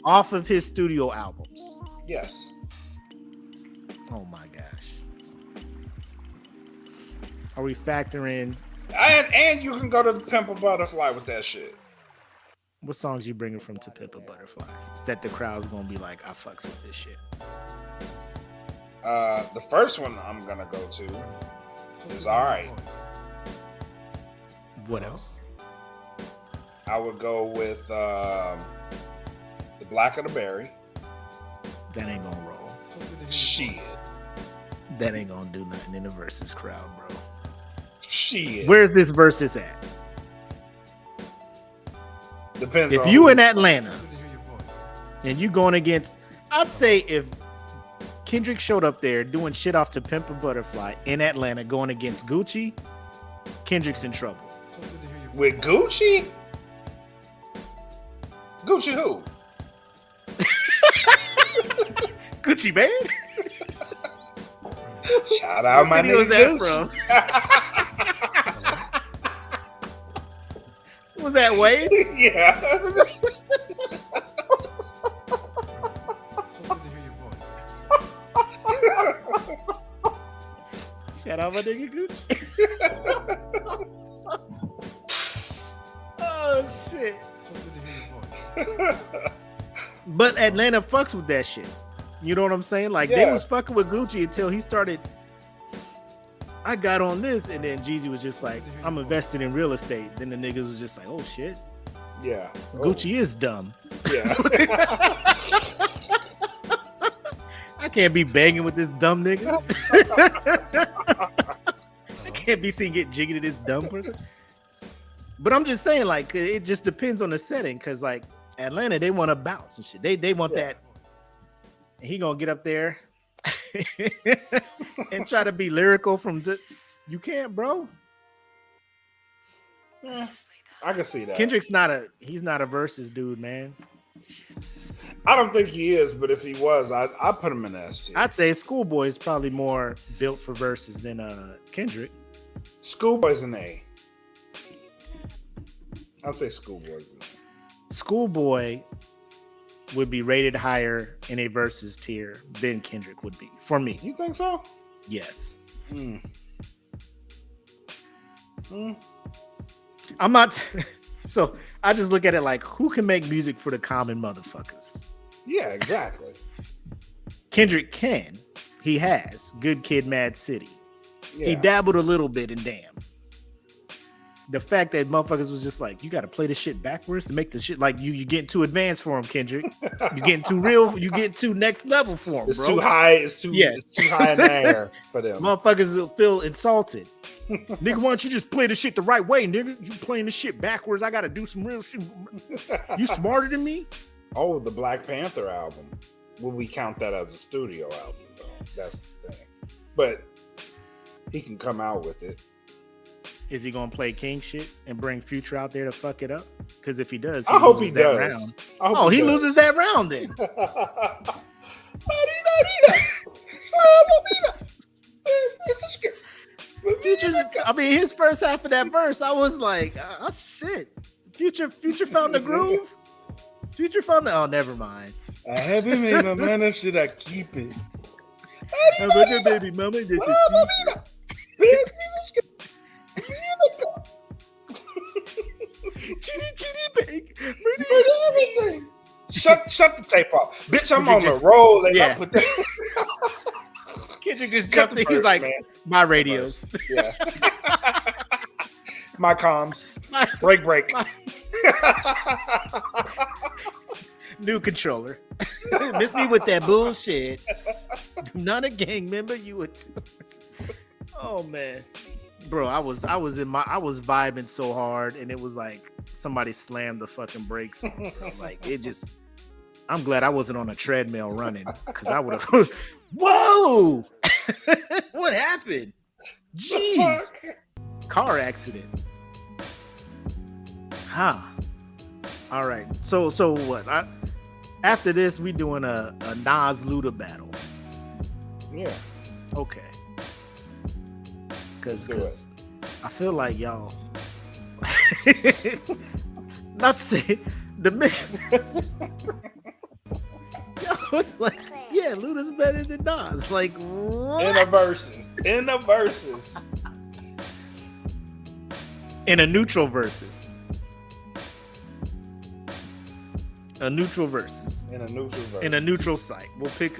off of his studio albums. Yes. Oh my gosh. Are we factoring And you can go to the Pimp a Butterfly with that shit. what songs you bringing from To Pimp a Butterfly that the crowd's gonna be like, I fucks with this shit? The first one I'm gonna go to is Alright. What else? I would go with The Black of the Berry. That ain't gonna roll. Shit. That ain't gonna do nothing in the versus crowd, bro. Shit. Where's this versus at? Depends If on you who- in Atlanta and you going against, I'd say if Kendrick showed up there doing shit off To Pimp a Butterfly in Atlanta going against Gucci, Kendrick's in trouble. with Gucci? Gucci who? Gucci man? Shout out my What video nigga was Gucci. that from? Was that Wade? Yeah. Shout out my nigga Gucci. Oh shit. But Atlanta fucks with that shit. You know what I'm saying? Like they Yeah. was fucking with Gucci until he started. I got on this, and then Jeezy was just like, "I'm invested in real estate." Then the niggas was just like, "Oh shit, Yeah. Gucci is dumb. Yeah. I can't be banging with this dumb nigga. I can't be seen get jiggy to this dumb person." But I'm just saying, like, it just depends on the setting, because like Atlanta, they want to bounce and shit. They want that. And he gonna get up there and try to be lyrical from you can't, bro. I can see that. Kendrick's he's not a versus dude, man. I don't think he is, but if he was, I'd put him in S tier. I'd say Schoolboy is probably more built for verses than Kendrick. Schoolboy's an A. I'll say Schoolboy's an A. Schoolboy would be rated higher in a versus tier than Kendrick would be for me. You think so? Yes. Hmm. I'm not. So I just look at it like, who can make music for the common motherfuckers? Yeah, exactly. Kendrick can. He has. Good Kid, Mad City. Yeah. He dabbled a little bit in Damn. the fact that motherfuckers was just like, you got to play the shit backwards to make the shit like you getting too advanced for him, Kendrick. You getting too real. You getting too next level for him, It's bro. too high. It's too high in the air for them. Motherfuckers will feel insulted. Nigga, why don't you just play the shit the right way, nigga? You playing the shit backwards. I got to do some real shit. You smarter than me? Oh, the Black Panther album. Will we count that as a studio album, though? That's the thing. But he can come out with it. Is he gonna play king shit and bring Future out there to fuck it up? Because if he does, I hope he loses that does. round. I hope Oh, he does. loses that round then. Future's, I mean, his first half of that verse, I was like, oh shit. Future found the groove. Future found the. Oh, never mind. I haven't made my mind, should I keep it? I look at baby mama. Shut the tape off. Bitch, I'm Kendrick on just- the roll and I yeah. put that. Kendrick just Cut jumped the in. He's verse, like, man. my radios. Yeah. My comms. Break. New controller. Miss me with that bullshit. Not a gang member. You would. Oh man, bro, I was vibing so hard, and it was like somebody slammed the fucking brakes on me, bro. Like it just. I'm glad I wasn't on a treadmill running because I would have. Whoa! What happened? Jeez! Car accident. Huh. All right. So what? After this, we doing a Nas Luda battle. Yeah. Okay. Let's do Because I feel like y'all. Not to say the man. Y'all was like, yeah, Luda's better than Nas. Like what? In the verses. In a neutral versus. A neutral versus. In a neutral verse. In a neutral site. We'll pick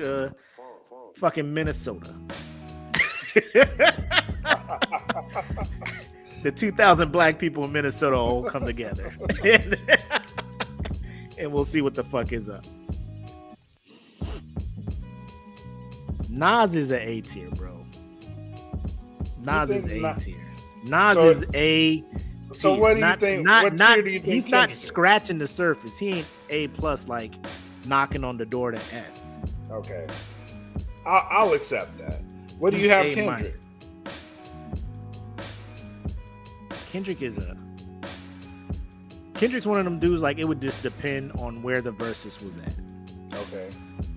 fucking Minnesota. The 2,000 black people in Minnesota all come together. And we'll see what the fuck is up. Nas is A tier, bro. Nas is A tier. Nas So- is A. So what do you think? What tier do you think He's not Kendrick is? scratching the surface. He ain't A plus, like knocking on the door to S. Okay. I'll accept that. What do you have, He's A Kendrick? Kendrick's one of them dudes, like it would just depend on where the versus was at. Okay.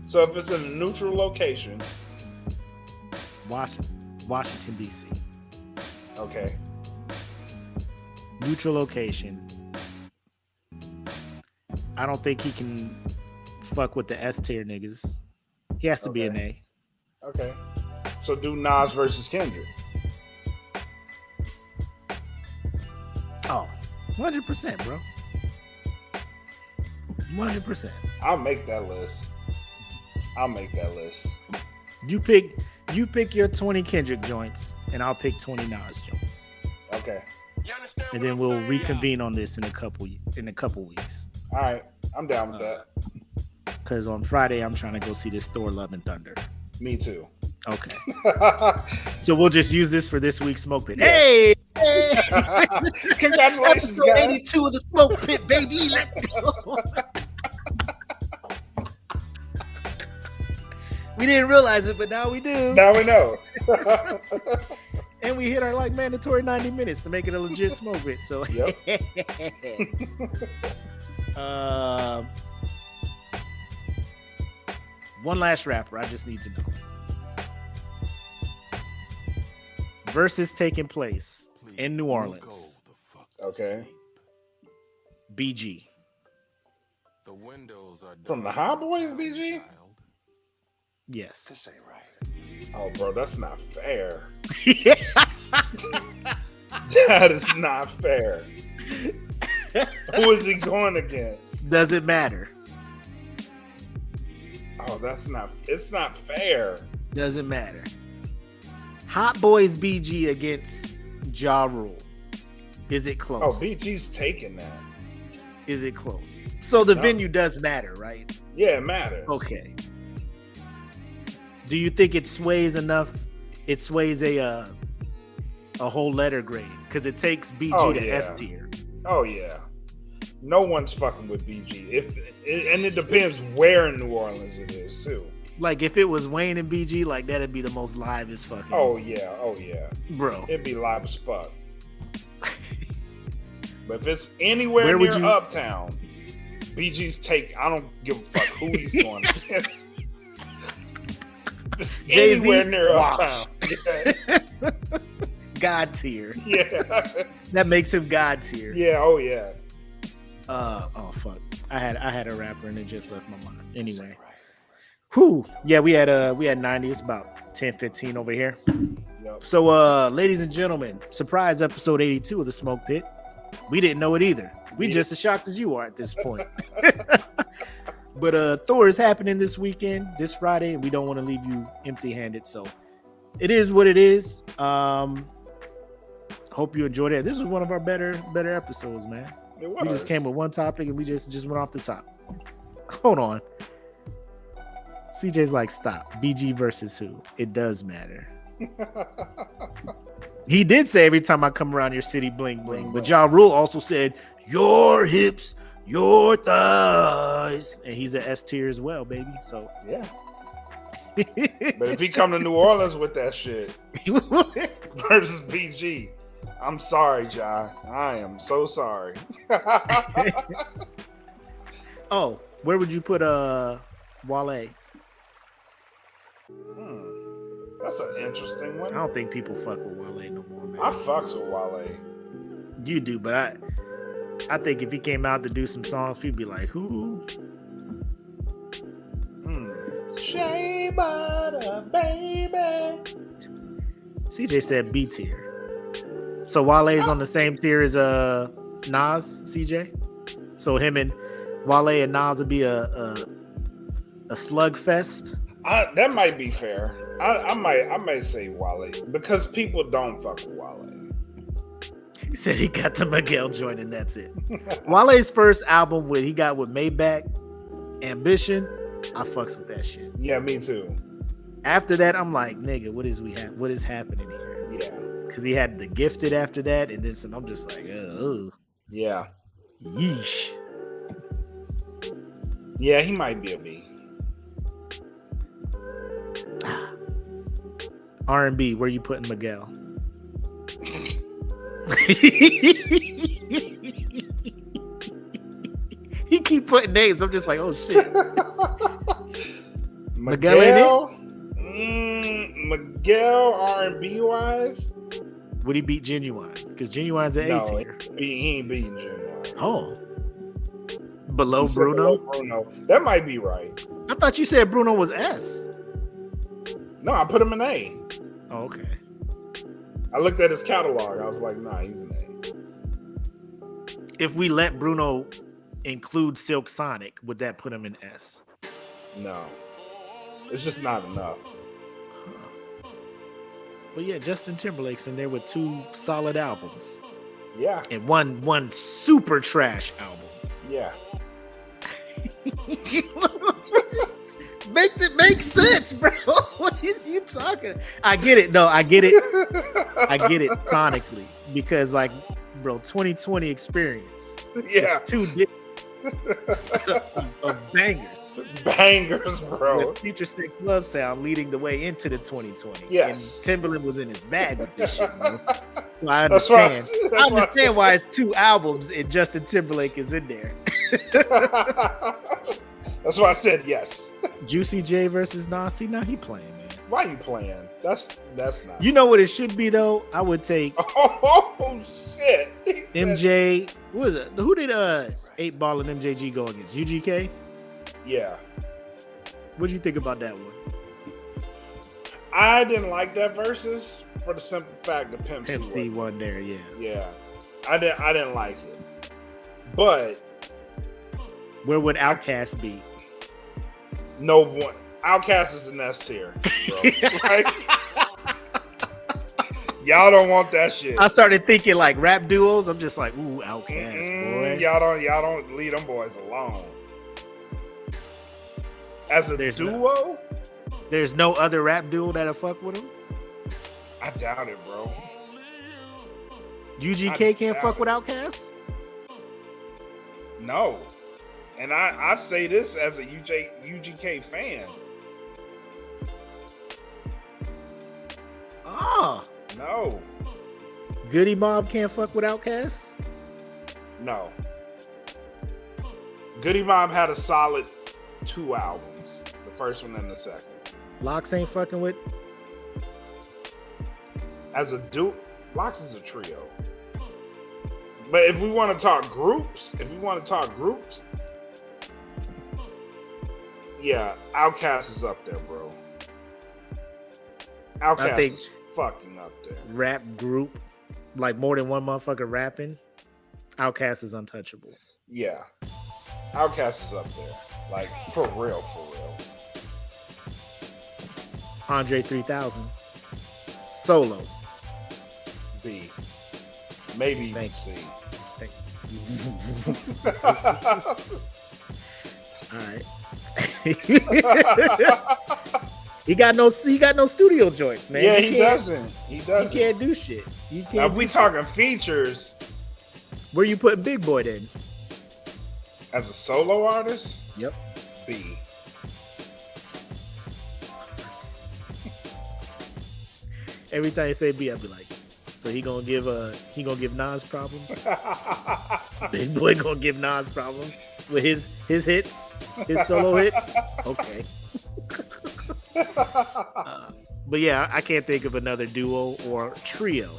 So if it's in a neutral location, Washington D.C. okay. Neutral location. I don't think he can fuck with the S tier niggas. He has to be an A. Okay. So do Nas versus Kendrick. Oh, 100%, bro. 100%. I'll make that list. You pick your 20 Kendrick joints, and I'll pick 20 Nas joints. Okay. You understand And what then I'm we'll saying? reconvene on this in a couple weeks. All right. I'm down with that. Because on Friday, I'm trying to go see this Thor Love and Thunder. Me too. Okay. So we'll just use this for this week's Smoke Pit. Yeah. Hey! Congratulations, Episode guys. 82 of the Smoke Pit, baby. Let's go. We didn't realize it, but now we do. Now we know. And we hit our like mandatory 90 minutes to make it a legit Smoke Pit. So Yep. One last rapper I just need to know. Versus taking place in New Orleans. Okay. BG. The windows are From the Hot Boys, BG? Yes. This ain't right. Oh, bro, that's not fair. That is not fair. Who is he going against? Doesn't matter. Oh, it's not fair. Doesn't matter. Hot Boys BG against Ja Rule. Is it close? Oh, BG's taking that. Is it close? So the No. venue does matter, right? Yeah, it matters. Okay. Do you think it sways enough? It sways a whole letter grade because it takes BG to S tier. Oh yeah. No one's fucking with BG. And it depends where in New Orleans it is too. Like if it was Wayne and BG, like that'd be the most live as fucking. Oh yeah, bro. It'd be live as fuck. But if it's anywhere Where would near you- Uptown, BG's take. I don't give a fuck who he's going against. If it's Jay-Z, anywhere near wash. Uptown. God tier. Yeah. That makes him God tier. Yeah. Oh yeah. Oh fuck. I had a rapper and it just left my mind. Anyway. Whew. Yeah, we had 90. It's about 10:15 over here. Yep. So ladies and gentlemen, surprise episode 82 of the Smoke Pit. We didn't know it either. We just as shocked as you are at this point. But Thor is happening this weekend, this Friday, and we don't want to leave you empty-handed. So it is what it is. Hope you enjoyed it. This was one of our better episodes, man. It was. We just came with one topic and we just went off the top. Hold on. CJ's like, stop. BG versus who? It does matter. He did say every time I come around your city, bling bling. But Ja Rule also said your hips, your thighs, and he's an S tier as well, baby. So Yeah. But if he come to New Orleans with that shit versus BG, I'm sorry, Ja. I am so sorry. Oh, where would you put Wale? That's an interesting I one. don't think people fuck with Wale no more, man. I fucks with Wale. You do, but I think if he came out to do some songs, people be like, who? Shea butter, baby. CJ said B tier. So Wale's on the same tier as Nas, CJ. So him and Wale and Nas would be a slugfest. That might be fair. I might say Wale because people don't fuck with Wale. He said he got the Miguel joint and that's it. Wale's first album he got with Maybach, Ambition, I fucks with that shit. Yeah, me too. After that, I'm like, nigga, what is happening here? Yeah. Because he had The Gifted after that, and then some. I'm just like, ugh. Yeah. Yeesh. Yeah, he might be a B. R&B, where you putting Miguel? He keep putting names. I'm just like, oh shit. Miguel ain't Miguel R&B wise? Would he beat Genuine? Because Genuine's an A No, tier. he ain't beating Genuine. Oh. Below He said Bruno? below Bruno. That might be right. I thought you said Bruno was S. No, I put him in A. Oh, okay. I looked at his catalog. I was like, nah, he's an A. If we let Bruno include Silk Sonic, would that put him in S? No. It's just not enough. But yeah, Justin Timberlake's in there with 2 solid albums Yeah. and one super trash album. Yeah. Make sense, bro. What is you talking? I get it. No, I get it. I get it sonically because, like, bro, 2020 experience. Yeah. It's 2 different of bangers. Bangers, bro. With Future Six Love Sound leading the way into the 2020. Yes. And Timberland was in his bag with this shit, bro. So I That's why understand. I understand why it's 2 albums and Justin Timberlake is in there. That's why I said yes. Juicy J versus Nas. See, now he playing, man. Why are you playing? That's not. You know what it should be though? I would take Oh shit. He said- MJ. What was it? Who did 8 Ball and MJG go against? UGK? Yeah. What do you think about that one? I didn't like that versus for the simple fact that Pimp C Pimp C won there, yeah. Yeah. I didn't like it. But Where would Outkast be? no one Outkast is an S tier, bro. Like, Y'all don't want that shit. I started thinking like rap duos. I'm just like, ooh, Outkast, boy. Y'all don't leave them boys alone. As a duo, there's no other rap duo that'll fuck with him. I doubt it, bro. UGK can't fuck with Outkast. No, and I say this as a UGK fan. No. Goody Mob can't fuck with Outkast? No. Goody Mob had a solid 2 albums. The first one and the second. Locks ain't fucking with. As a duo, Locks is a trio. But if we want to talk groups, yeah, Outkast is up there, bro. Outkast is fucking up there. Rap group, like more than one motherfucker rapping, Outkast is untouchable. Yeah. Outkast is up there. Like, for real. Andre 3000. Solo. B. Maybe even C. All right. He got no studio joints, man. Yeah, he doesn't. He can't do shit. Now, if we talking features, where you putting Big Boy then? As a solo artist? Yep. B. Every time you say B, I'll be like, so he gonna give Nas problems? Big Boy gonna give Nas problems with his hits, his solo hits? Okay. But yeah, I can't think of another duo or trio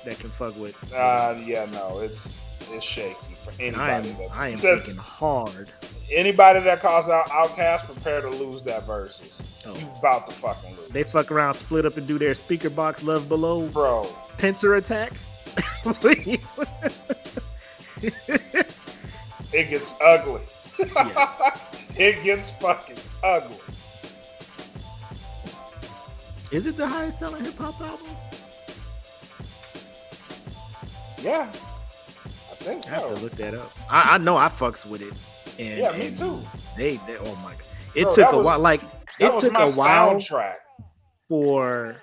that can fuck with. Yeah, no, it's shaky for anybody. I am thinking hard. Anybody that calls out Outkast, prepare to lose that Versuz. Oh. You about to fucking lose. They fuck around, split up, and do their speaker box Love Below, bro. Pincer attack. It gets ugly. Yes. It gets fucking ugly. Is it the highest selling hip hop album? Yeah, I think so. I have to look that up. I know I fucks with it. And, yeah, me too. They oh my god, it took a while. Like it took a while soundtrack for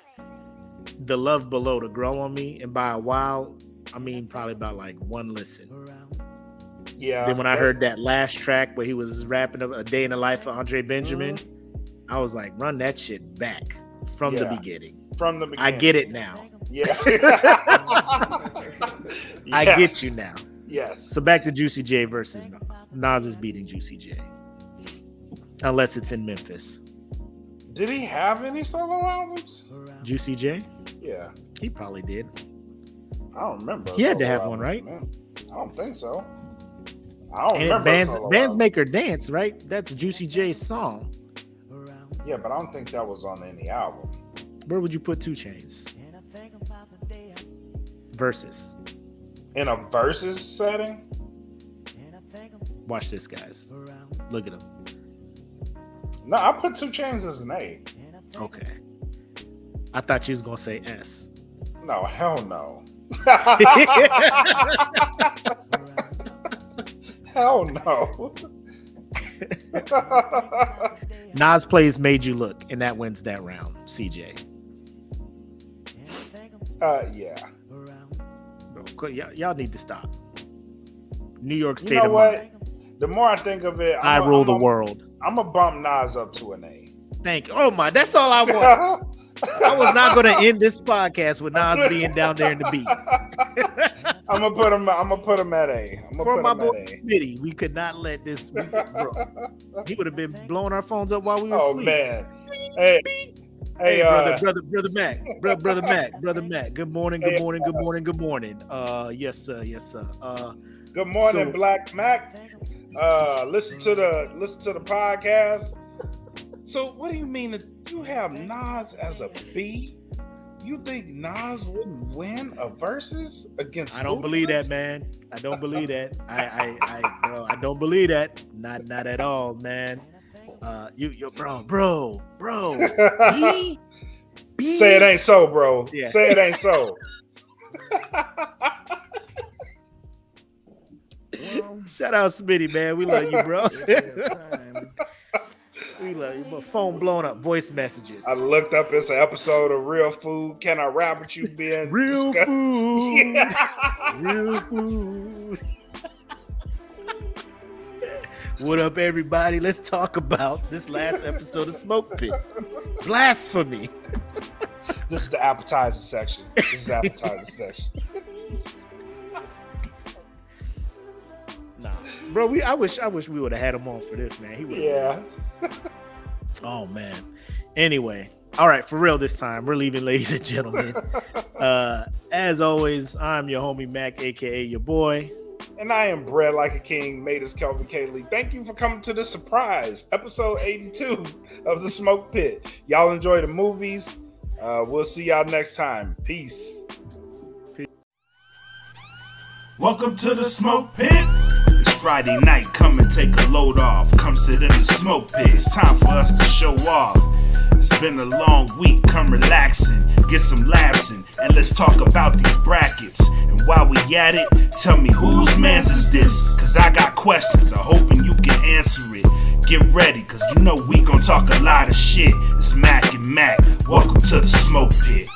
the Love Below to grow on me, and by a while, I mean probably about like one listen. Yeah. Then when I heard that last track where he was rapping A Day in the Life of Andre Benjamin, I was like, run that shit back from the beginning. From the beginning. I get it now. Yeah. I get you now. Yes. So back to Juicy J versus Nas. Nas is beating Juicy J. Unless it's in Memphis. Did he have any solo albums? Juicy J? Yeah. He probably did. I don't remember. He had to have one, right? Man. I don't think so. I don't remember. Bands Make Her Dance, right? That's Juicy J's song. Yeah, but I don't think that was on any album. Where would you put 2 Chainz? Versus. In a versus setting? Watch this, guys. Look at him. No, I put 2 Chainz as an A. Okay. I thought you was gonna say S. No, hell no. Hell no. Nas plays Made You Look, and that wins that round. CJ. Yeah. Bro, y'all need to stop. New York State You know of what? Mind. The more I think of it, I rule the world. I'm gonna bump Nas up to an A. Thank you. Oh my, that's all I want. I was not going to end this podcast with Nas being down there in the beat. I'm gonna put him at A. For my boy Smitty, we could not let this. Bro, he would have been blowing our phones up while we were asleep. Oh man, hey, brother Mac, brother Mac. Good morning. Yes sir. Good morning, Black Mac. Listen to the podcast. So what do you mean that you have Nas as a B? You think Nas wouldn't win a versus against? I don't believe that, man. I don't believe that. I don't believe that. Not at all, man. Bro. B Say it ain't so, bro. Yeah. Say it ain't so. Shout out Smitty, man. We love you, bro. We love you. But phone blown up, voice messages. I looked up. It's an episode of Real Food. Can I rap with you, Ben? Real food. Yeah. Real food. What up, everybody? Let's talk about this last episode of SmokePit. Blasphemy. This is the appetizer section. Nah, bro. I wish we would have had him on for this, man. He would. Yeah. Oh man. Anyway, all right, for real this time. We're leaving, ladies and gentlemen. As always, I'm your homie Makk, aka your boy. And I am bred like a king, made as Kelvin Kaylee. Thank you for coming to the surprise episode 82 of the Smoke Pit. Y'all enjoy the movies. We'll see y'all next time. Peace. Welcome to the Smoke Pit. It's Friday night, come and take a load off. Come sit in the Smoke Pit, it's time for us to show off. It's been a long week, come relaxing, get some laughs in, and let's talk about these brackets. And while we at it, tell me whose man's is this? Cause I got questions, I'm hoping you can answer it. Get ready, cause you know we gon' talk a lot of shit. It's Makk and Makk, welcome to the Smoke Pit.